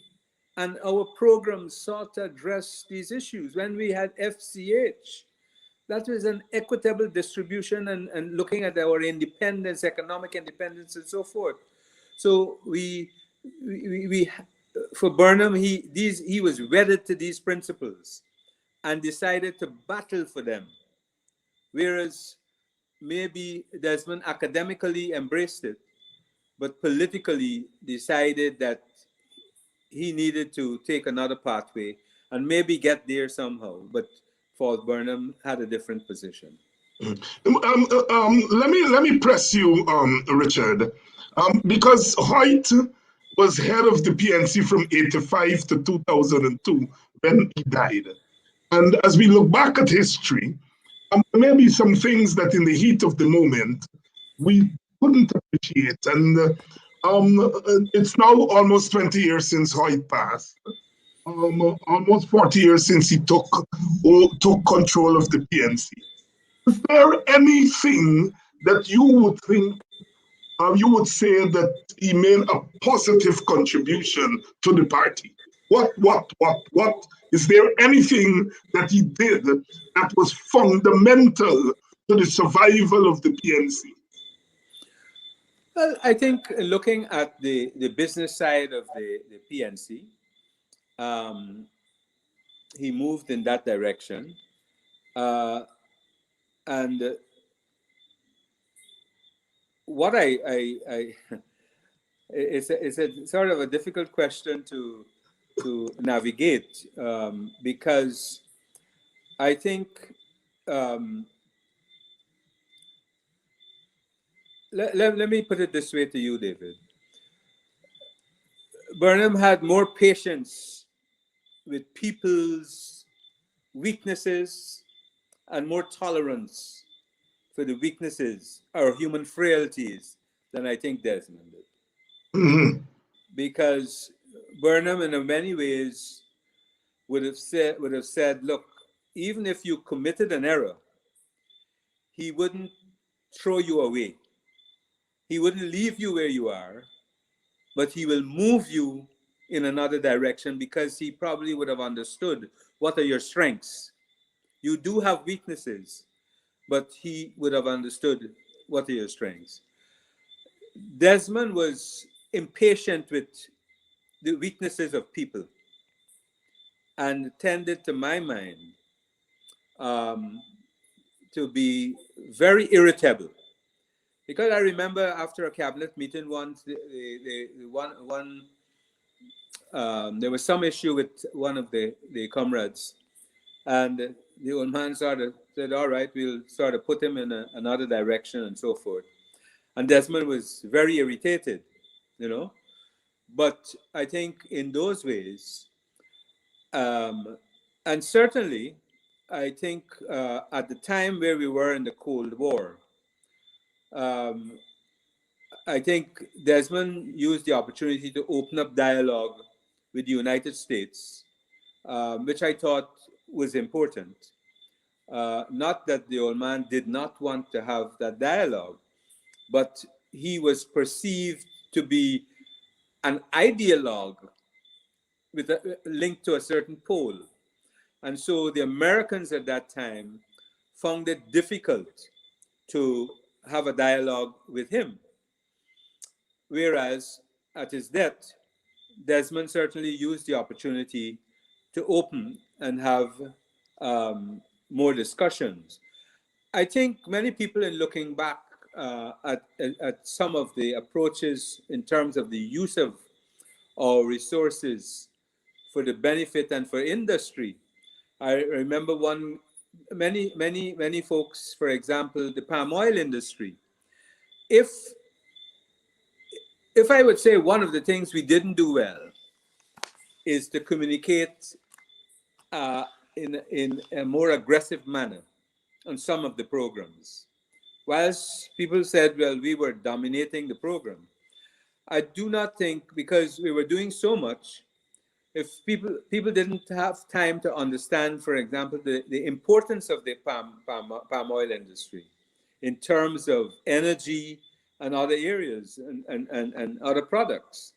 and our programs sought to address these issues. When we had FCH, that was an equitable distribution and looking at our independence, economic independence, and so forth. So we for Burnham, he was wedded to these principles and decided to battle for them. Whereas maybe Desmond academically embraced it, but politically decided that he needed to take another pathway and maybe get there somehow. But Fort Burnham had a different position. Let me press you, Richard, because Hoyt was head of the PNC from 85 to 2002 when he died. And as we look back at history, maybe some things that in the heat of the moment we couldn't appreciate. And it's now almost 20 years since Hoyt passed. Almost 40 years since he took control of the PNC. Is there anything that you would think, you would say that he made a positive contribution to the party? What? Is there anything that he did that was fundamental to the survival of the PNC? Well, I think looking at the business side of the PNC, he moved in that direction. And what I it's a sort of a difficult question to navigate, because I think, let me put it this way to you, David. Burnham had more patience with people's weaknesses and more tolerance for the weaknesses or human frailties than I think Desmond did. Mhm. Because Burnham, in many ways, would have said, look, even if you committed an error, he wouldn't throw you away. He wouldn't leave you where you are, but he will move you in another direction, because he probably would have understood what are your strengths. You do have weaknesses, but he would have understood what are your strengths. Desmond was impatient with the weaknesses of people and tended, to my mind, to be very irritable. Because I remember after a cabinet meeting once, there was some issue with one of the comrades, and the old man sort of said, all right, we'll sort of put him in another direction and so forth. And Desmond was very irritated, you know. But I think in those ways, and certainly, I think at the time where we were in the Cold War, I think Desmond used the opportunity to open up dialogue with the United States, which I thought was important. Not that the old man did not want to have that dialogue, but he was perceived to be an ideologue with a link to a certain pole. And so the Americans at that time found it difficult to have a dialogue with him. Whereas at his death, Desmond certainly used the opportunity to open and have more discussions. I think many people, in looking back at some of the approaches in terms of the use of our resources for the benefit and for industry, I remember many folks, for example, the palm oil industry. If I would say one of the things we didn't do well is to communicate in a more aggressive manner on some of the programs. Whilst people said, well, we were dominating the program, I do not think, because we were doing so much, if people didn't have time to understand, for example, the importance of the palm oil industry in terms of energy and other areas and other products.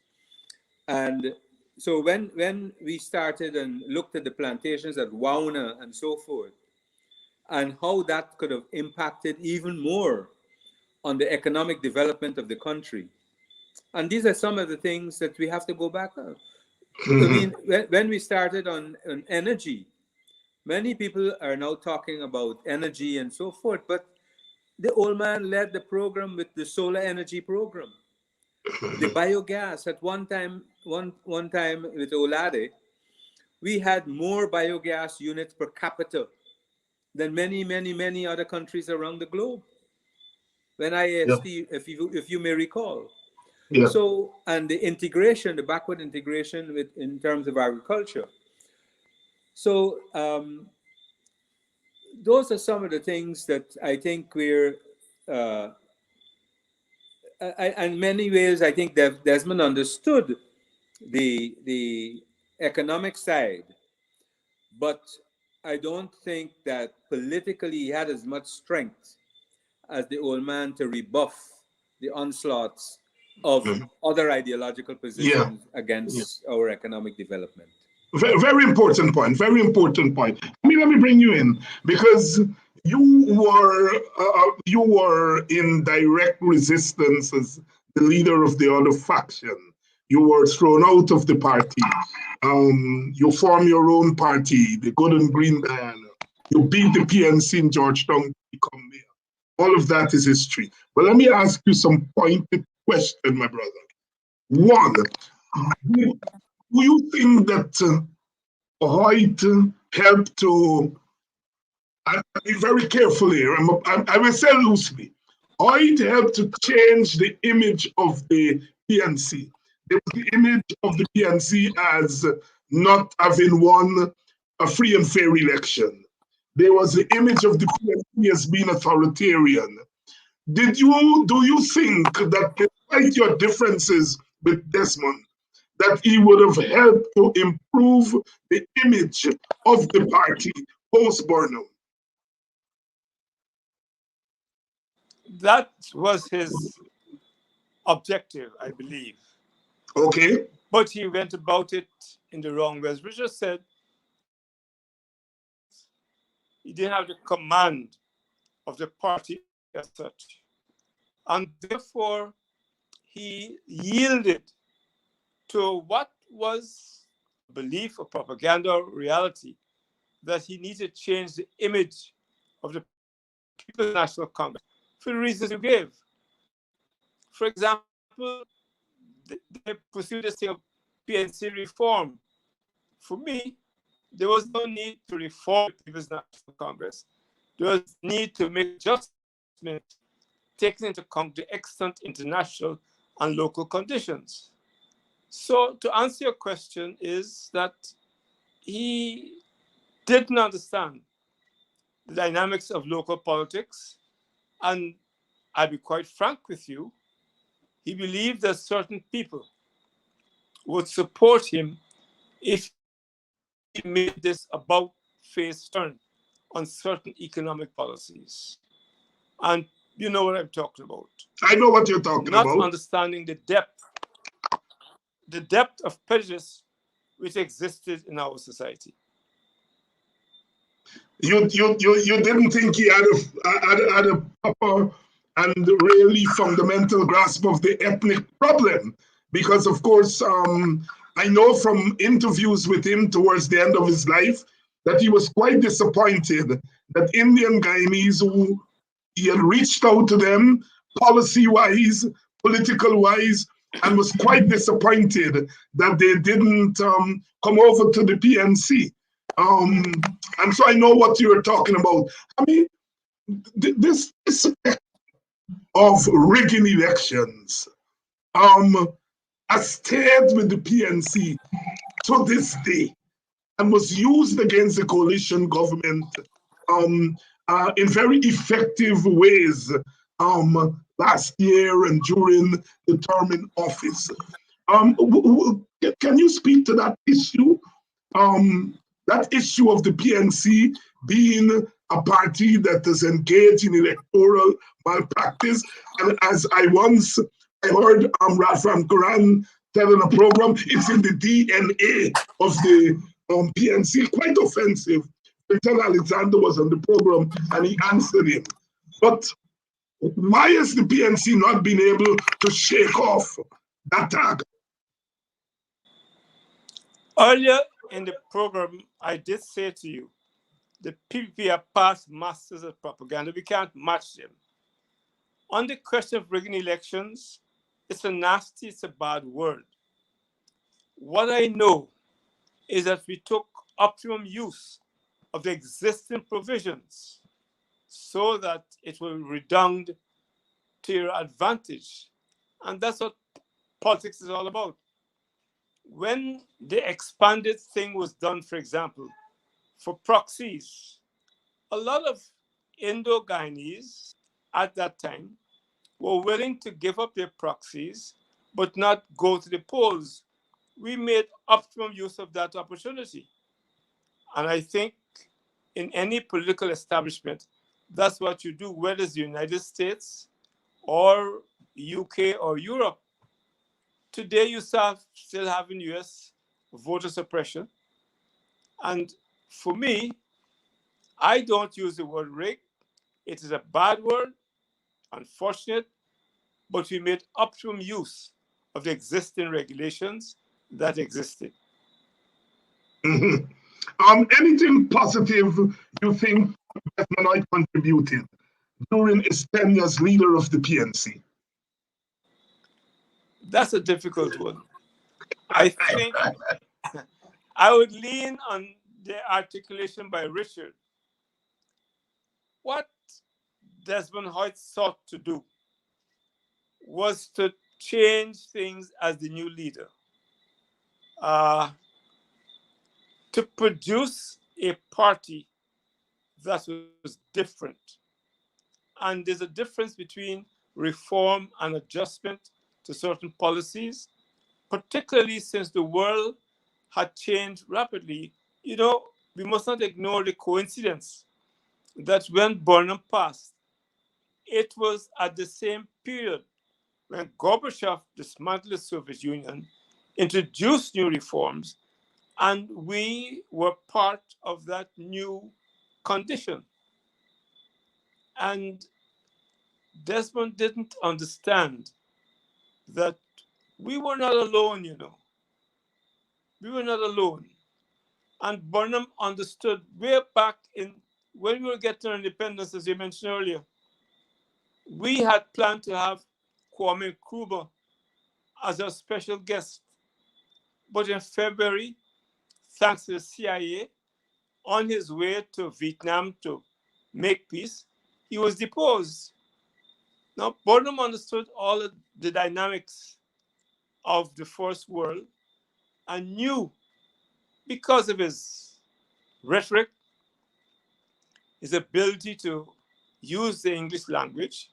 And so when we started and looked at the plantations at Wauna and so forth, and how that could have impacted even more on the economic development of the country. And these are some of the things that we have to go back on. I mean, when we started on energy, many people are now talking about energy and so forth, but the old man led the program with the solar energy program. The biogas at one time with Olade, we had more biogas units per capita than many other countries around the globe. When IST, yeah. if you may recall. Yeah. So, and the integration, the backward integration in terms of agriculture. So, those are some of the things that I think we're, in many ways, I think Desmond understood the economic side, but I don't think that politically he had as much strength as the old man to rebuff the onslaughts of other ideological positions against our economic development. Very important point. Very important point. Let me bring you in, because you were in direct resistance as the leader of the other faction. You were thrown out of the party. You formed your own party, the Good and Green Diana. You beat the PNC in Georgetown to become mayor. All of that is history. But let me ask you some pointed question, my brother. One, do you think that Hoyt helped to, I be very careful here, I will say loosely, Hoyt helped to change the image of the PNC. There was the image of the PNC as not having won a free and fair election. There was the image of the PNC as being authoritarian. Do you think that despite your differences with Desmond, that he would have helped to improve the image of the party post-Burnham? That was his objective, I believe. Okay. But he went about it in the wrong way. As Richard said, he didn't have the command of the party as such. And therefore, he yielded to what was belief or propaganda or reality that he needed to change the image of the People's National Congress for the reasons you gave. For example, they pursued this thing of PNC reform. For me, there was no need to reform the People's National Congress. There was need to make adjustments taking into account the excellent international and local conditions. So to answer your question is that he didn't understand the dynamics of local politics. And I'll be quite frank with you, he believed that certain people would support him if he made this about-face turn on certain economic policies. And you know what I'm talking about. I know what you're talking about. Not understanding the depth of prejudice which existed in our society. You didn't think he had a proper and really fundamental grasp of the ethnic problem, because of course I know from interviews with him towards the end of his life that he was quite disappointed that Indian Guyanese, who he had reached out to them policy-wise, political-wise, and was quite disappointed that they didn't come over to the PNC. And so I know what you're talking about. I mean, this of rigging elections has stayed with the PNC to this day and was used against the coalition government in very effective ways last year and during the term in office. Can you speak to that issue? That issue of the PNC being a party that is engaged in electoral malpractice. And as I heard Rafram Quran telling a program, it's in the DNA of the PNC, quite offensive. Until Alexander was on the program and he answered him. But why has the PNC not been able to shake off that tag? Earlier in the program, I did say to you, the PPP are past masters of propaganda. We can't match them. On the question of rigging elections, it's a nasty, it's a bad word. What I know is that we took optimum use of the existing provisions so that it will redound to your advantage. And that's what politics is all about. When the expanded thing was done, for example, for proxies, a lot of Indo-Guyanese at that time were willing to give up their proxies, but not go to the polls. We made optimum use of that opportunity. And I think in any political establishment, that's what you do, whether it's the United States or UK or Europe. Today, you still have in US voter suppression. And for me, I don't use the word rig. It is a bad word, unfortunate, but we made optimum use of the existing regulations that existed. Mm-hmm. Anything positive you think Desmond contributed during his tenure as leader of the PNC? That's a difficult one. I think I would lean on the articulation by Richard. What Desmond Hoyt sought to do was to change things as the new leader, to produce a party that was different. And there's a difference between reform and adjustment to certain policies, particularly since the world had changed rapidly. You know, we must not ignore the coincidence that when Burnham passed, it was at the same period when Gorbachev dismantled the Soviet Union, introduced new reforms, and we were part of that new condition. And Desmond didn't understand that we were not alone, you know. We were not alone. And Burnham understood way back in when we were getting our independence, as you mentioned earlier, we had planned to have Kwame Nkrumah as our special guest. But in February, thanks to the CIA, on his way to Vietnam to make peace, he was deposed. Now, Burnham understood all of the dynamics of the First World and knew, because of his rhetoric, his ability to use the English language,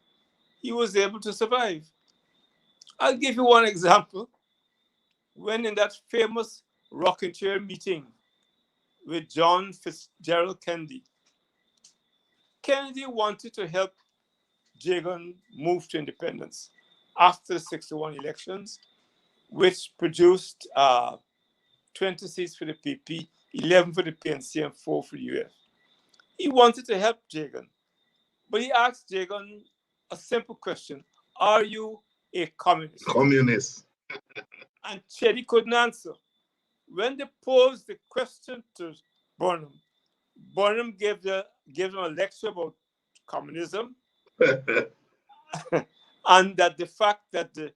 he was able to survive. I'll give you one example. When in that famous rocking chair meeting with John Fitzgerald Kennedy, Kennedy wanted to help Jagan move to independence after the 1961 elections, which produced 20 seats for the PP, 11 for the PNC, and 4 for the UF. He wanted to help Jagan, but he asked Jagan a simple question: are you a communist? Communist. And Chetty couldn't answer. When they posed the question to Burnham, Burnham gave them a lecture about communism and that the fact that the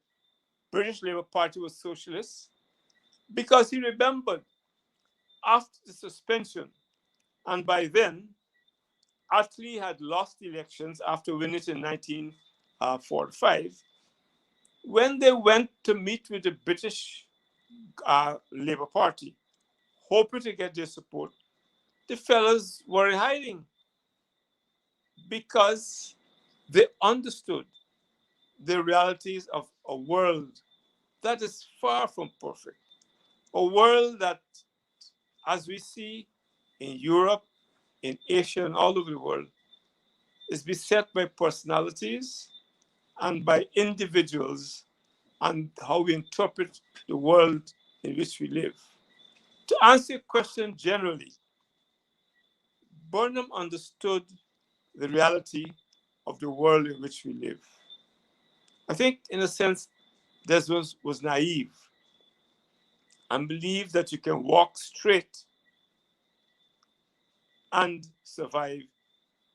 British Labour Party was socialist, because he remembered after the suspension, and by then, Attlee had lost the elections after winning it in 1945. When they went to meet with the British Labour Party, hoping to get their support, the fellows were in hiding because they understood the realities of a world that is far from perfect. A world that, as we see in Europe, in Asia, and all over the world, is beset by personalities and by individuals and how we interpret the world in which we live. To answer your question generally, Burnham understood the reality of the world in which we live. I think, in a sense, Desmond was naive and believed that you can walk straight and survive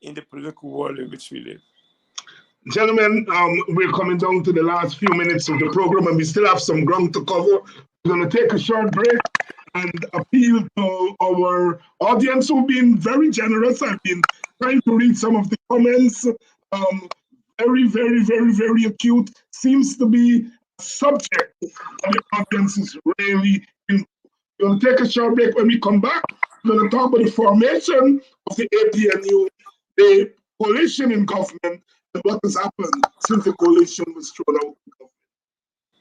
in the political world in which we live. Gentlemen, we're coming down to the last few minutes of the program, and we still have some ground to cover. We're going to take a short break and appeal to our audience who've been very generous. I've been trying to read some of the comments. Very, very, very, very acute. Seems to be a subject that the audience is really into. We're going to take a short break. When we come back, we're going to talk about the formation of the APNU, the coalition in government, and what has happened since the coalition was thrown out of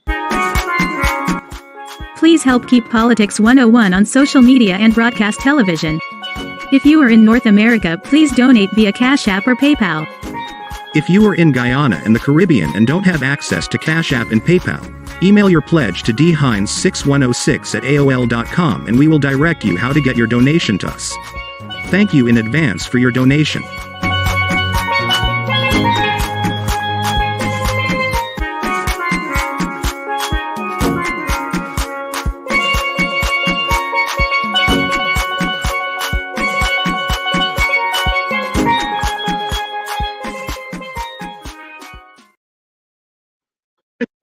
government. Please help keep Politics 101 on social media and broadcast television. If you are in North America, please donate via Cash App or PayPal. If you are in Guyana and the Caribbean and don't have access to Cash App and PayPal, email your pledge to dhines6106@aol.com and we will direct you how to get your donation to us. Thank you in advance for your donation.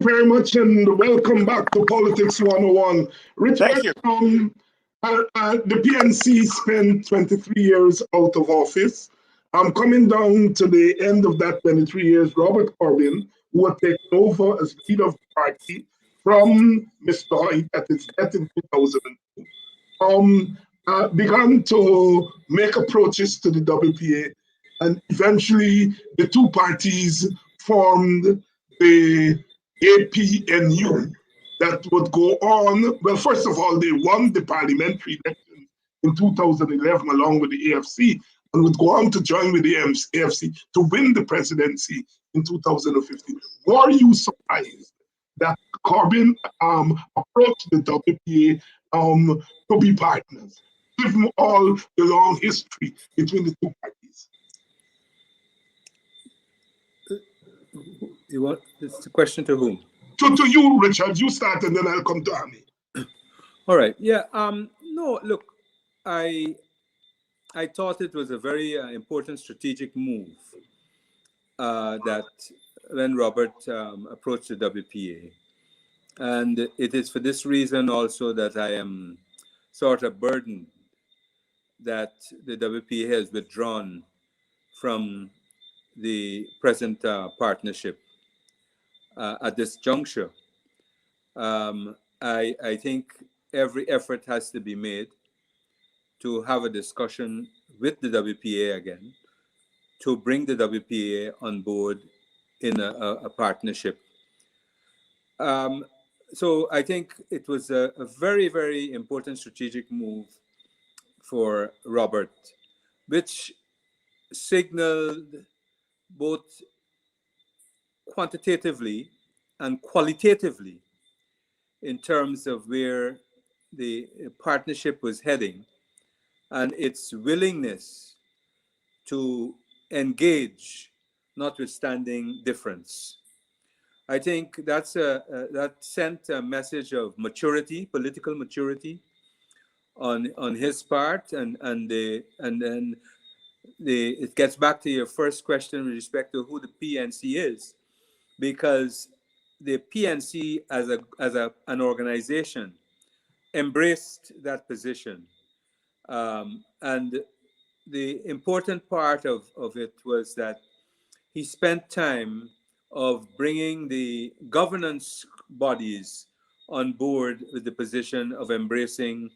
Very much, and welcome back to Politics 101. Richard, Thank you. the PNC spent 23 years out of office. Coming down to the end of that 23 years, Robert Corbyn, who had taken over as leader of the party from Mr. Hoyt at his death in 2002, began to make approaches to the WPA, and eventually the two parties formed the APNU that would go on. Well, first of all, they won the parliamentary election in 2011 along with the AFC, and would go on to join with the AFC to win the presidency in 2015. Were you surprised that Corbyn approached the WPA to be partners, given all the long history between the two parties? You want it's a question to whom? To you, Richard. You start, and then I'll come to Annie. All right. Yeah. No. Look, I thought it was a very important strategic move that when Robert approached the WPA, and it is for this reason also that I am sort of burdened that the WPA has withdrawn from the present partnership at this juncture. I think every effort has to be made to have a discussion with the WPA again, to bring the WPA on board in a partnership. So I think it was a very, very important strategic move for Robert, which signaled both quantitatively and qualitatively in terms of where the partnership was heading and its willingness to engage, notwithstanding difference. I think that sent a message of maturity, political maturity, on his part, and then it gets back to your first question with respect to who the PNC is, because the PNC as an organization embraced that position, and the important part of it was that he spent time of bringing the governance bodies on board with the position of embracing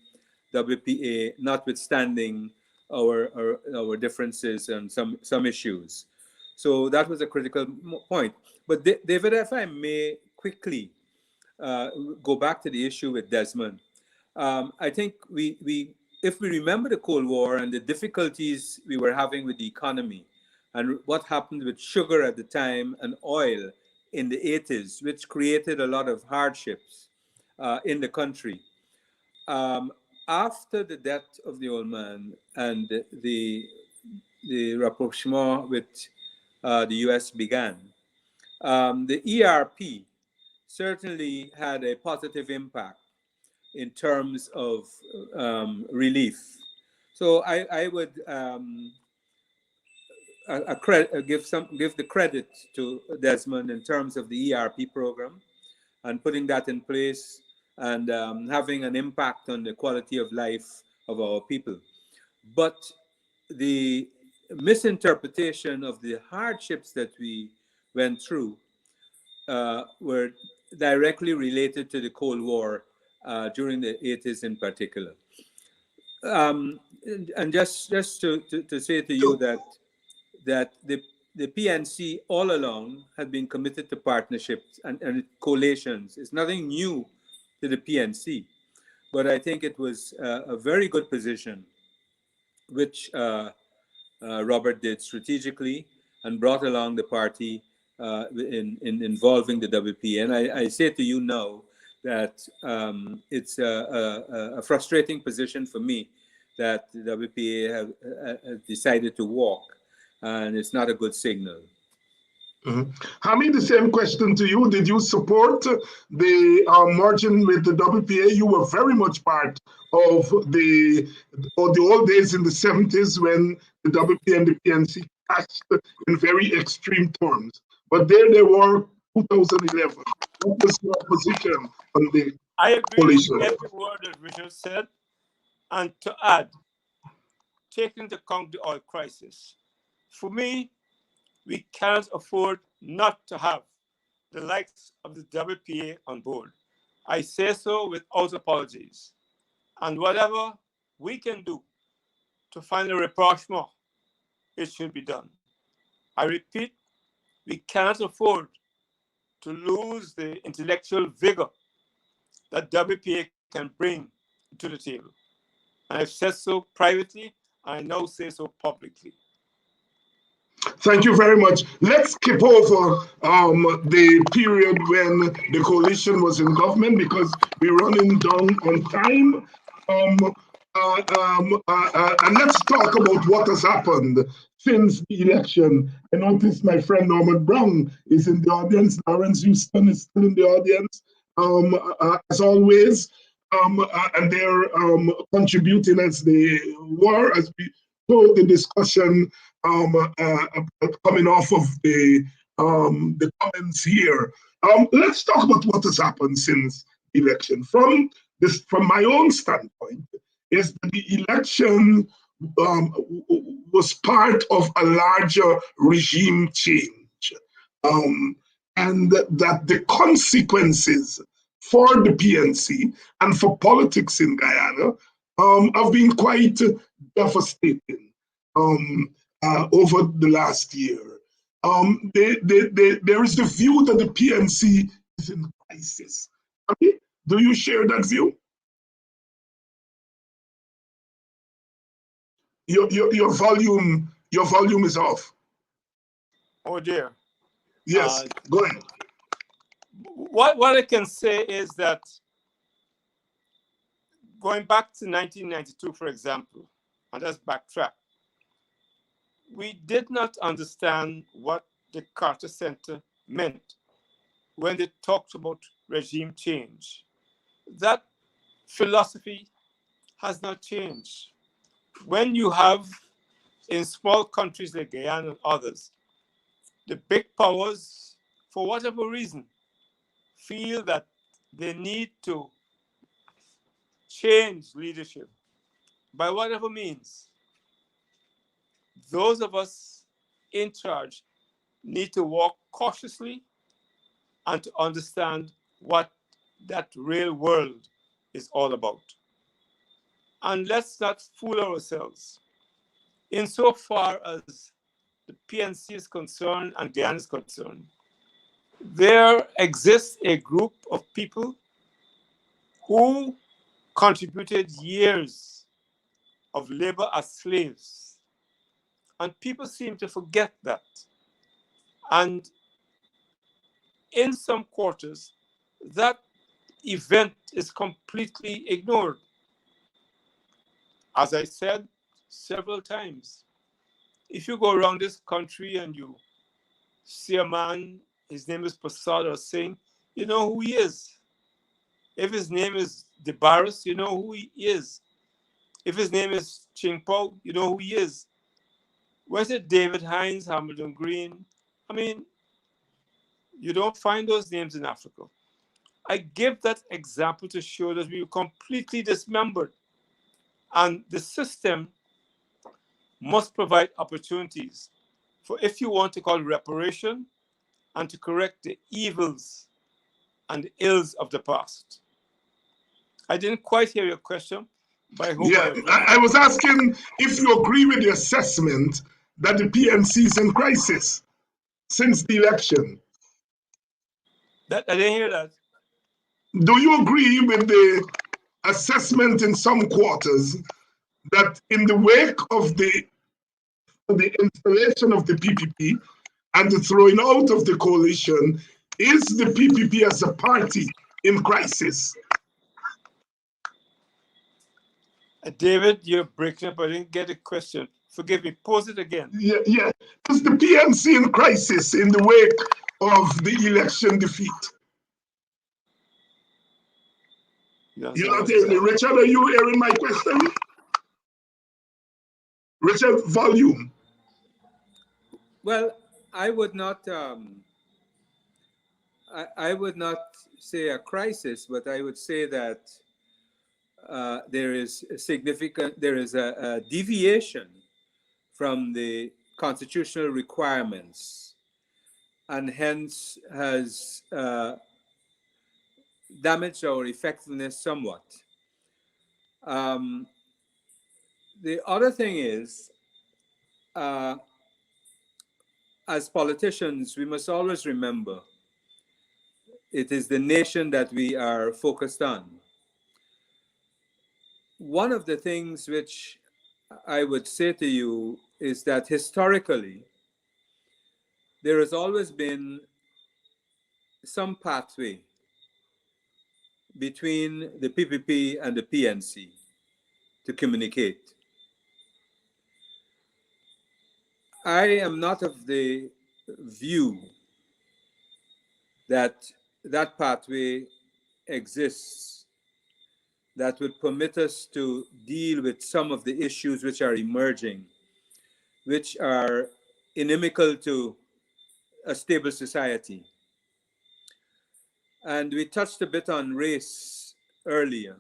WPA, notwithstanding our differences and some issues. So that was a critical point. But David, if I may quickly go back to the issue with Desmond, I think if we remember the Cold War and the difficulties we were having with the economy and what happened with sugar at the time and oil in the 80s, which created a lot of hardships in the country. After the death of the old man and the rapprochement with the US began, the ERP certainly had a positive impact in terms of relief. So I would give the credit to Desmond in terms of the ERP program and putting that in place and having an impact on the quality of life of our people. But the misinterpretation of the hardships that we went through were directly related to the Cold War during the 80s in particular. And just to say to you that the PNC all along had been committed to partnerships and coalitions. It's nothing new to the PNC, but I think it was a very good position, which Robert did strategically and brought along the party in involving the WPA. And I say to you now that it's a frustrating position for me that the WPA have decided to walk, and it's not a good signal. Mm-hmm. Hamid, the same question to you. Did you support the merging with the WPA? You were very much part of the old days in the 70s when the WPA and the PNC clashed in very extreme terms. But there they were 2011. What was your position on the I agree coalition? with every word that Richard said. And to add, taking into account the oil crisis, for me, we cannot afford not to have the likes of the WPA on board. I say so without apologies. And whatever we can do to find a rapprochement, it should be done. I repeat, we cannot afford to lose the intellectual vigor that WPA can bring to the table. And I've said so privately, and I now say so publicly. Thank you very much. Let's skip over the period when the coalition was in government because we're running down on time. And let's talk about what has happened since the election. I noticed my friend Norman Brown is in the audience. Lawrence Houston is still in the audience, as always. And they're contributing as they were, as we told the discussion coming off of the comments here. Let's talk about what has happened since the election. From my own standpoint, is that the election was part of a larger regime change, and that the consequences for the PNC and for politics in Guyana have been quite devastating over the last year. There is the view that the PNC is in crisis. Okay? Do you share that view? Your volume is off. Oh dear. Yes, go ahead. What I can say is that going back to 1992, for example, and let's backtrack, we did not understand what the Carter Center meant when they talked about regime change. That philosophy has not changed. When you have, in small countries like Guyana and others, the big powers, for whatever reason, feel that they need to change leadership by whatever means, those of us in charge need to walk cautiously and to understand what that real world is all about. And let's not fool ourselves. Insofar as the PNC is concerned and Guyana is concerned, there exists a group of people who contributed years of labor as slaves. And people seem to forget that. And in some quarters, that event is completely ignored. As I said several times, if you go around this country and you see a man, his name is Prasad or Singh, you know who he is. If his name is DeBarris, you know who he is. If his name is Ching Po, you know who he is. Where's it David Hines, Hamilton Green? I mean, you don't find those names in Africa. I give that example to show that we were completely dismembered. And the system must provide opportunities for, if you want to call it reparation, and to correct the evils and the ills of the past. I didn't quite hear your question, but I hope I was asking if you agree with the assessment that the PNC is in crisis since the election. I didn't hear that. Do you agree with the assessment in some quarters that in the wake of the installation of the PPP and the throwing out of the coalition, is the PPP as a party in crisis? David, you're breaking up. I didn't get a question. Forgive me. Pose it again. Yeah. Is the PNC in crisis in the wake of the election defeat? You're not hearing me. Richard, are you hearing my question? Richard, volume. Well, I would not I would not say a crisis, but I would say that there is a deviation from the constitutional requirements, and hence has damaged our effectiveness somewhat. The other thing is, as politicians, we must always remember it is the nation that we are focused on. One of the things which I would say to you is that historically, there has always been some pathway between the PPP and the PNC to communicate. I am not of the view that that pathway exists that would permit us to deal with some of the issues which are emerging, which are inimical to a stable society. And we touched a bit on race earlier.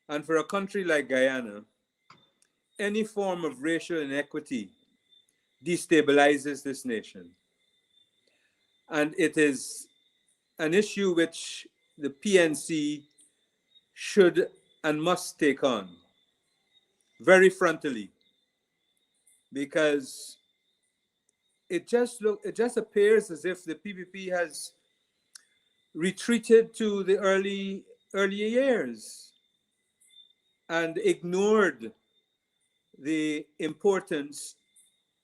And for a country like Guyana, any form of racial inequity destabilizes this nation. And it is an issue which the PNC should and must take on very frontally, because it just appears as if the PPP has retreated to the earlier years and ignored the importance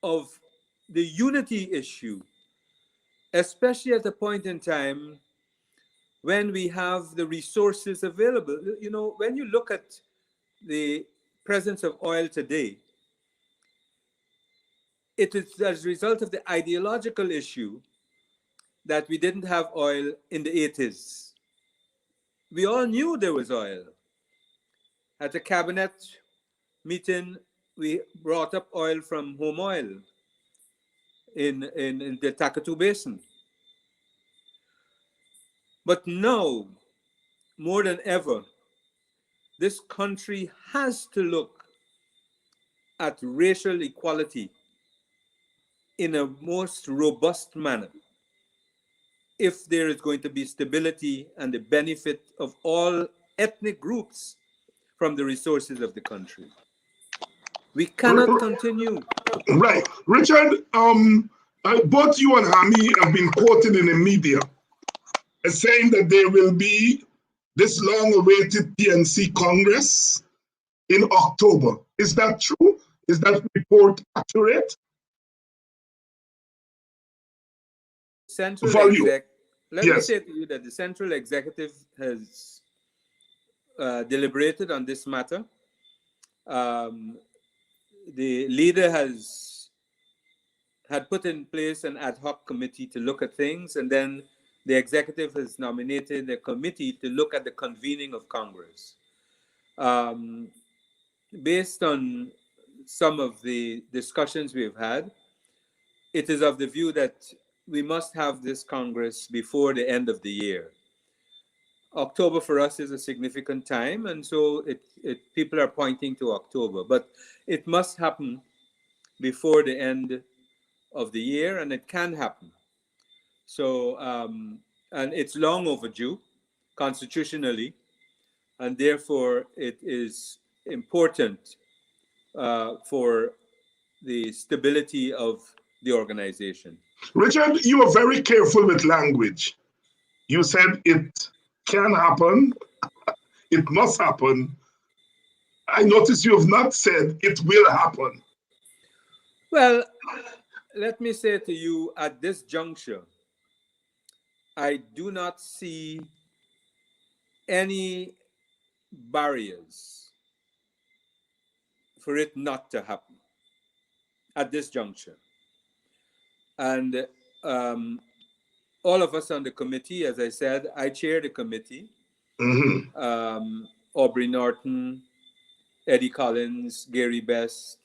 of the unity issue, especially at a point in time when we have the resources available. You know, when you look at the presence of oil today, it is as a result of the ideological issue that we didn't have oil in the 80s. We all knew there was oil. At a cabinet meeting, we brought up oil from Home Oil in the Takatu Basin. But now, more than ever, this country has to look at racial equality in a most robust manner if there is going to be stability and the benefit of all ethnic groups from the resources of the country. We cannot continue. Right. Richard, both you and Hami have been quoted in the media as saying that there will be this long-awaited PNC Congress in October. Is that true? Is that report accurate? Let me Yes. say to you that the Central Executive has deliberated on this matter. The leader had put in place an ad hoc committee to look at things, and then the executive has nominated a committee to look at the convening of Congress. Based on some of the discussions we've had, it is of the view that we must have this Congress before the end of the year. October for us is a significant time, and so people are pointing to October, but it must happen before the end of the year, and it can happen. So, and it's long overdue constitutionally, and therefore it is important for the stability of the organization. Richard, you were very careful with language. You said it can happen, it must happen. I notice you have not said it will happen. Well, let me say to you at this juncture, I do not see any barriers for it not to happen at this juncture. And all of us on the committee, as I said, I chair the committee. Aubrey Norton, Eddie Collins, Gary Best,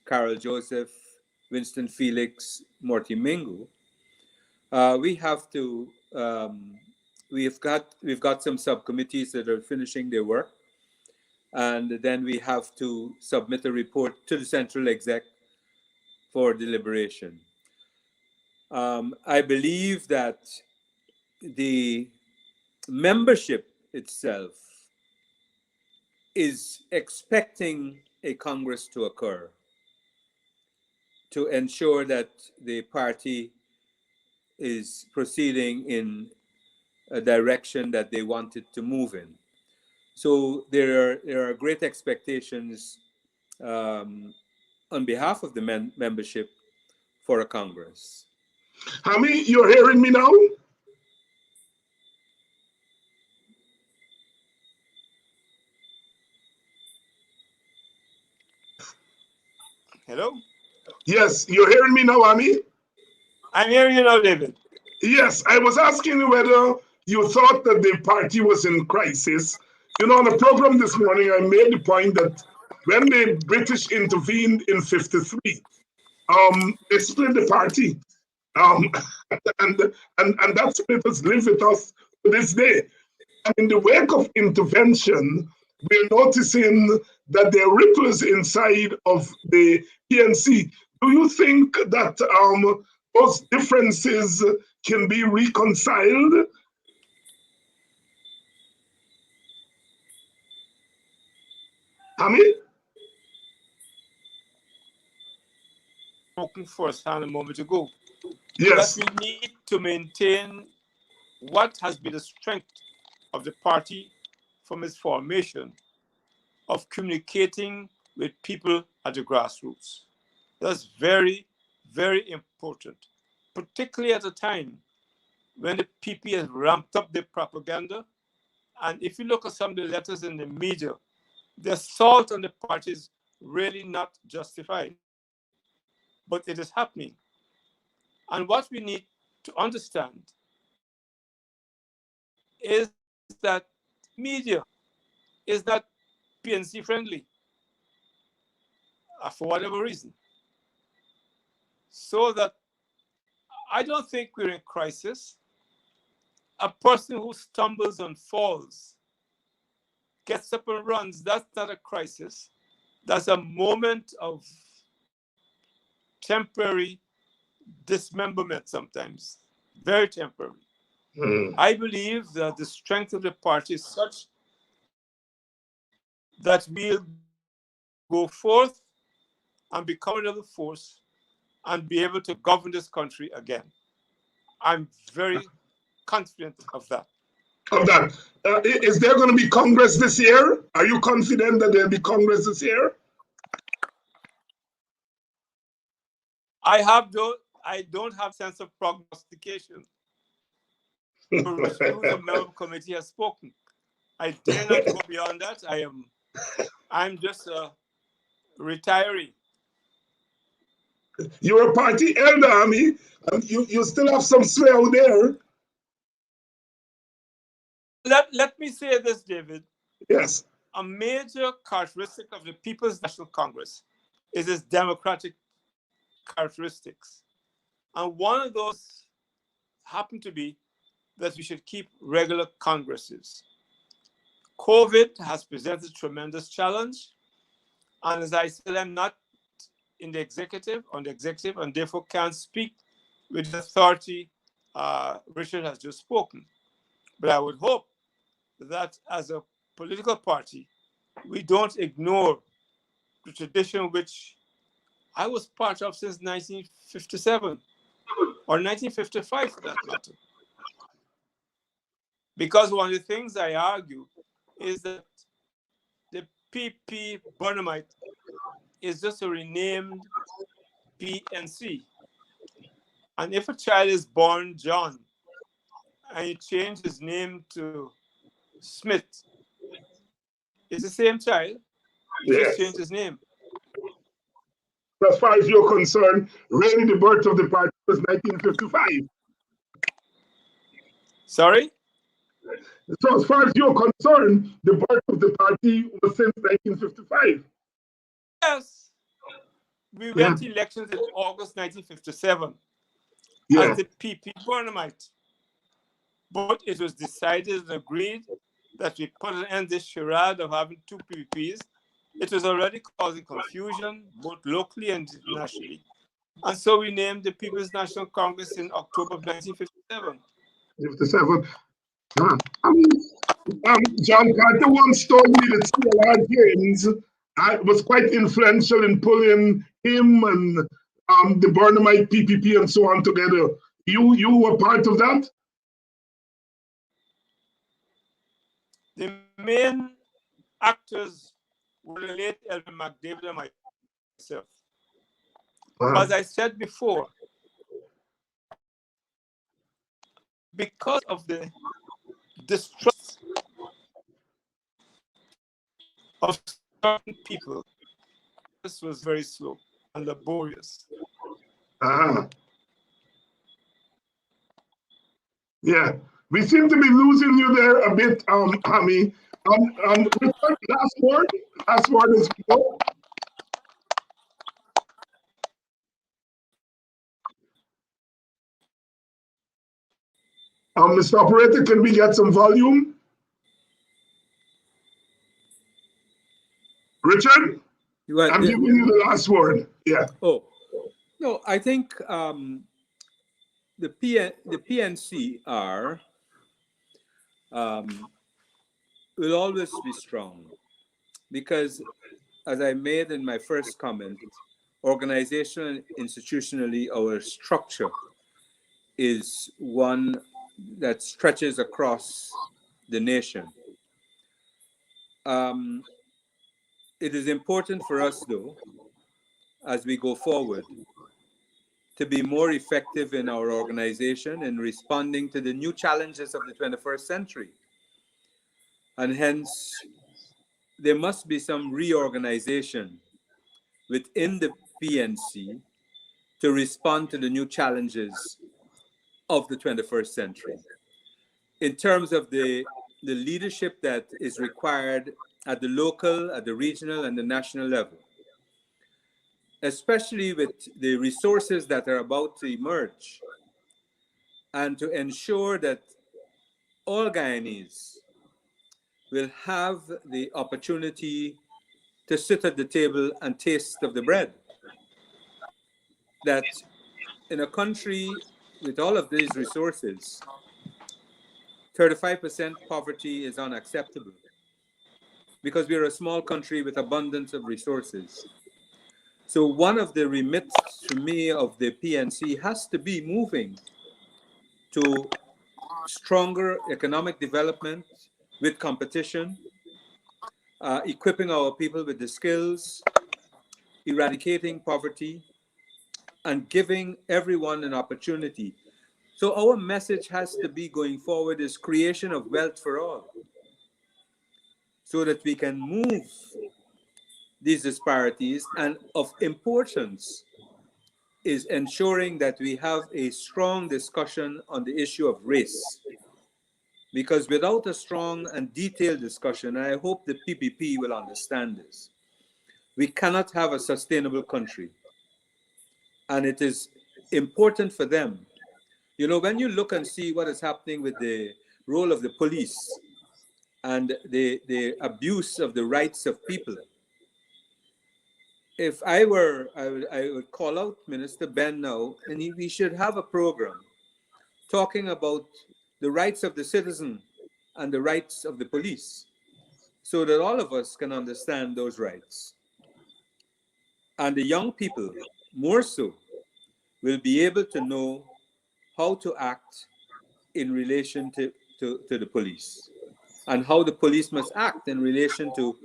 Carol Joseph, Winston Felix, Morty Mingo. We have to. We've got some subcommittees that are finishing their work, and then we have to submit a report to the central exec for deliberation. I believe that the membership itself is expecting a Congress to occur to ensure that the party is proceeding in a direction that they want it to move in. So there are great expectations on behalf of the membership for a Congress. Hami, you're hearing me now? Hello? Yes, you're hearing me now, Hami? I'm hearing you now, David. Yes, I was asking you whether you thought that the party was in crisis. You know, on the program this morning, I made the point that when the British intervened in '53, they split the party. Um, and that split has lived with us to this day. And in the wake of intervention, we're noticing that there are ripples inside of the PNC. Do you think that those differences can be reconciled? Hami? Spoken firsthand a moment ago. Yes. That we need to maintain what has been the strength of the party from its formation of communicating with people at the grassroots. That's very, very important, particularly at a time when the PP has ramped up their propaganda. And if you look at some of the letters in the media, the assault on the party is really not justified, but it is happening. And what we need to understand is that media is not PNC friendly for whatever reason. So that I don't think we're in crisis. A person who stumbles and falls, gets up and runs, that's not a crisis. That's a moment of temporary dismemberment sometimes, very temporary. I believe that the strength of the party is such that we'll go forth and become another force and be able to govern this country again. I'm very confident of that. Is there going to be Congress this year? Are you confident that there'll be Congress this year? I don't have sense of prognostication. The member committee has spoken. I dare not go beyond that. I'm just a retiree. You're a party elder, Hami, and you still have some sway out there. Let me say this, David. Yes. A major characteristic of the People's National Congress is its democratic characteristics. And one of those happen to be that we should keep regular congresses. COVID has presented a tremendous challenge. And as I said, I'm not on the executive, and therefore can't speak with the authority Richard has just spoken. But I would hope that as a political party, we don't ignore the tradition which I was part of since 1957 or 1955 for that matter. Because one of the things I argue is that the PP Bonamite is just a renamed PNC. And if a child is born John and you change his name to Smith, it's the same child. You just change his name. As far as you're concerned, really the birth of the party was 1955. Sorry? So as far as you're concerned, the birth of the party was since 1955. Yes. We went to elections in August 1957. Yeah. as the PP Bournemite. But it was decided and agreed that we put an end to this charade of having two PPPs. It was already causing confusion, both locally and nationally. And so we named the People's National Congress in October of 1957. 57. I mean, John Carter once told me that C.L.R. James was quite influential in pulling him and the Burnhamite PPP and so on together. You were part of that? The main actors were the late Elvin McDavid and myself. As I said before, because of the distrust of certain people, this was very slow and laborious. Yeah, we seem to be losing you there a bit, Hammy. Last word is go. Mr. Operator, can we get some volume? Richard, I'm giving you the last word. Yeah. Oh, no, I think the PNCR will always be strong because, as I made in my first comment, organizationally and institutionally, our structure is one that stretches across the nation. It is important for us, though, as we go forward, to be more effective in our organization in responding to the new challenges of the 21st century. And hence, there must be some reorganization within the PNC to respond to the new challenges of the 21st century. In terms of the leadership that is required at the local, at the regional, and the national level, especially with the resources that are about to emerge, and to ensure that all Guyanese will have the opportunity to sit at the table and taste of the bread. That in a country with all of these resources, 35% poverty is unacceptable because we're a small country with abundance of resources. So one of the remits to me of the PNC has to be moving to stronger economic development with competition, equipping our people with the skills, eradicating poverty, and giving everyone an opportunity. So our message has to be going forward is creation of wealth for all, so that we can move these disparities. And of importance is ensuring that we have a strong discussion on the issue of race. Because without a strong and detailed discussion, and I hope the PPP will understand this, we cannot have a sustainable country. And it is important for them. You know, when you look and see what is happening with the role of the police and the abuse of the rights of people, if I were, I would call out Minister Ben now, and we should have a program talking about the rights of the citizen and the rights of the police, so that all of us can understand those rights. And the young people, more so, will be able to know how to act in relation to the police, and how the police must act in relation to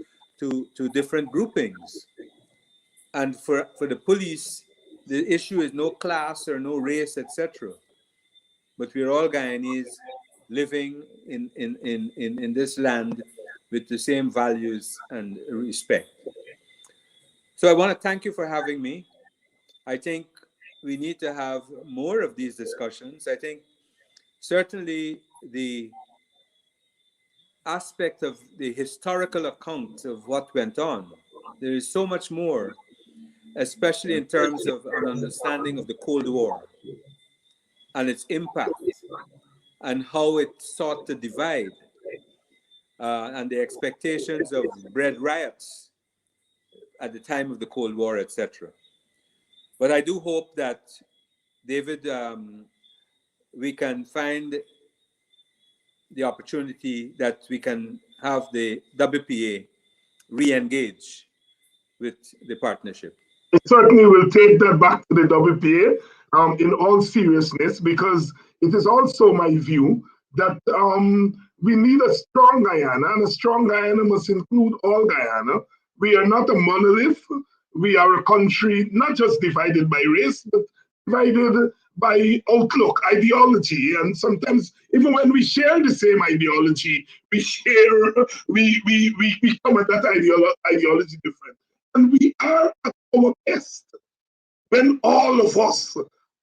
different groupings. And for the police, the issue is no class or no race, etc. But we're all Guyanese living in this land with the same values and respect. So I want to thank you for having me. I think we need to have more of these discussions. I think certainly the aspect of the historical account of what went on, there is so much more, especially in terms of an understanding of the Cold War. and its impact and how it sought to divide and the expectations of bread riots at the time of the Cold War, etc. But I do hope that, David, we can find the opportunity that we can have the WPA re-engage with the partnership. I certainly will take that back to the WPA in all seriousness, because it is also my view that we need a strong Guyana, and a strong Guyana must include all Guyana. We are not a monolith. We are a country not just divided by race, but divided by outlook, ideology, and sometimes even when we share the same ideology, we come at that ideology different. And we are at our best when all of us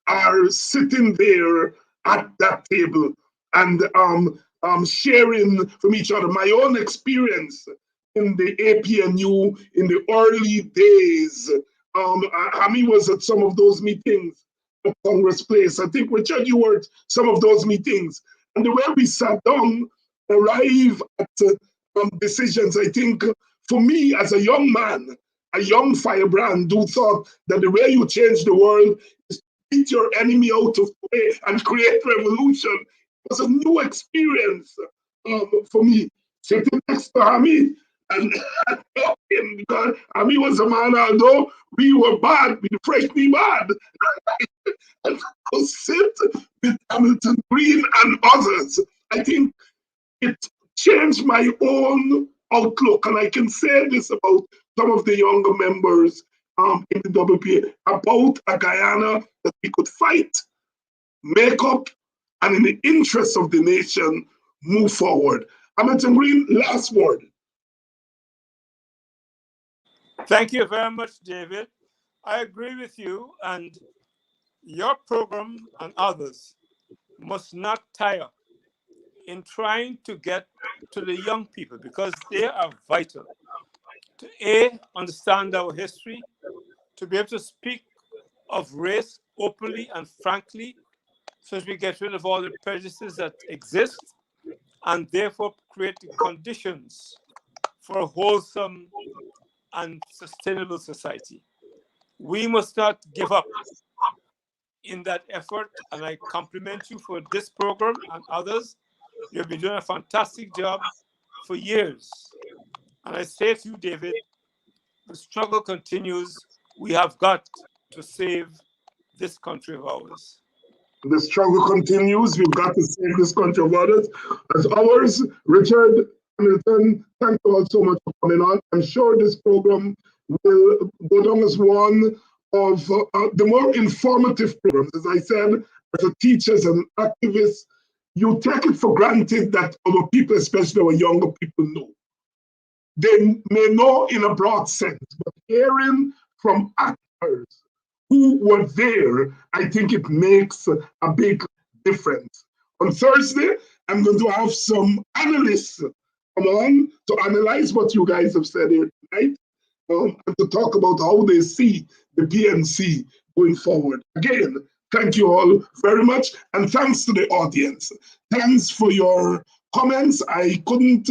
are sitting there at that table and sharing from each other. My own experience in the APNU in the early days, Hami was at some of those meetings at Congress Place. I think, Richard, you were at some of those meetings. And the way we sat down, arrive at decisions, I think, for me as a young man, a young firebrand who thought that the way you change the world is to beat your enemy out of the way and create revolution. It was a new experience for me. Sitting next to Hami and talking, because Hami was a man, although we were bad, we freshly bad. And to sit with Hamilton Green and others, I think it changed my own outlook. And I can say this about some of the younger members in the WPA, about a Guyana that we could fight, make up, and in the interest of the nation, move forward. Hamilton Green, last word. Thank you very much, David. I agree with you, and your program and others must not tire in trying to get to the young people, because they are vital to A, understand our history, to be able to speak of race openly and frankly, so as we get rid of all the prejudices that exist, and therefore create the conditions for a wholesome and sustainable society. We must not give up in that effort, and I compliment you for this program and others. You've been doing a fantastic job for years. And I say to you, David, the struggle continues. We have got to save this country of ours. The struggle continues. We've got to save this country of ours as ours. Richard Hamilton, thank you all so much for coming on. I'm sure this program will go down as one of the more informative programs. As I said, as a teacher, as an activist, you take it for granted that our people, especially our younger people, know. They may know in a broad sense, but hearing from actors who were there, I think it makes a big difference. On Thursday, I'm going to have some analysts come on to analyze what you guys have said here tonight, and to talk about how they see the PNC going forward. Again, thank you all very much, and thanks to the audience. Thanks for your comments. I couldn't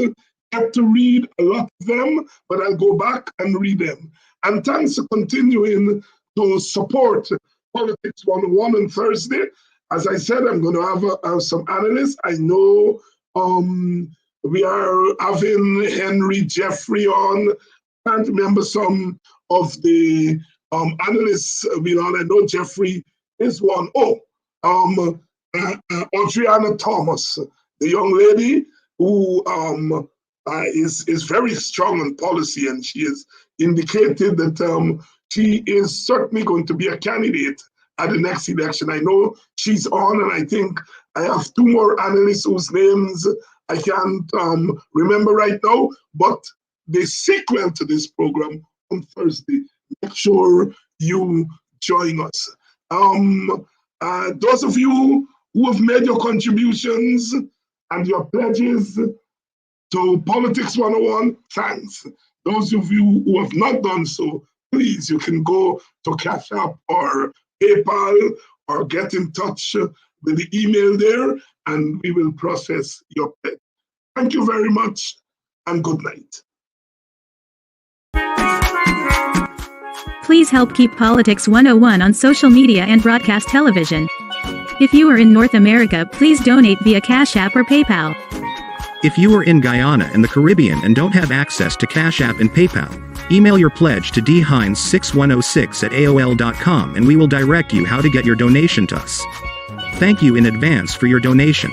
get to read a lot of them, but I'll go back and read them. And thanks for continuing to support Politics 101 on Thursday. As I said, I'm going to have some analysts. I know we are having Henry Jeffrey on. I can't remember some of the analysts being on. I know Jeffrey is one. Oh, Adriana Thomas, the young lady who is very strong in policy, and she has indicated that she is certainly going to be a candidate at the next election. I know she's on, and I think I have two more analysts whose names I can't remember right now, but the sequel to this program on Thursday. Make sure you join us. Those of you who have made your contributions and your pledges to Politics 101, thanks. Those of you who have not done so, please, you can go to Cash App or PayPal or get in touch with the email there, and we will process your pledge. Thank you very much, and good night. Please help keep Politics 101 on social media and broadcast television. If you are in North America, please donate via Cash App or PayPal. If you are in Guyana and the Caribbean and don't have access to Cash App and PayPal, email your pledge to dhines6106@aol.com and we will direct you how to get your donation to us. Thank you in advance for your donation.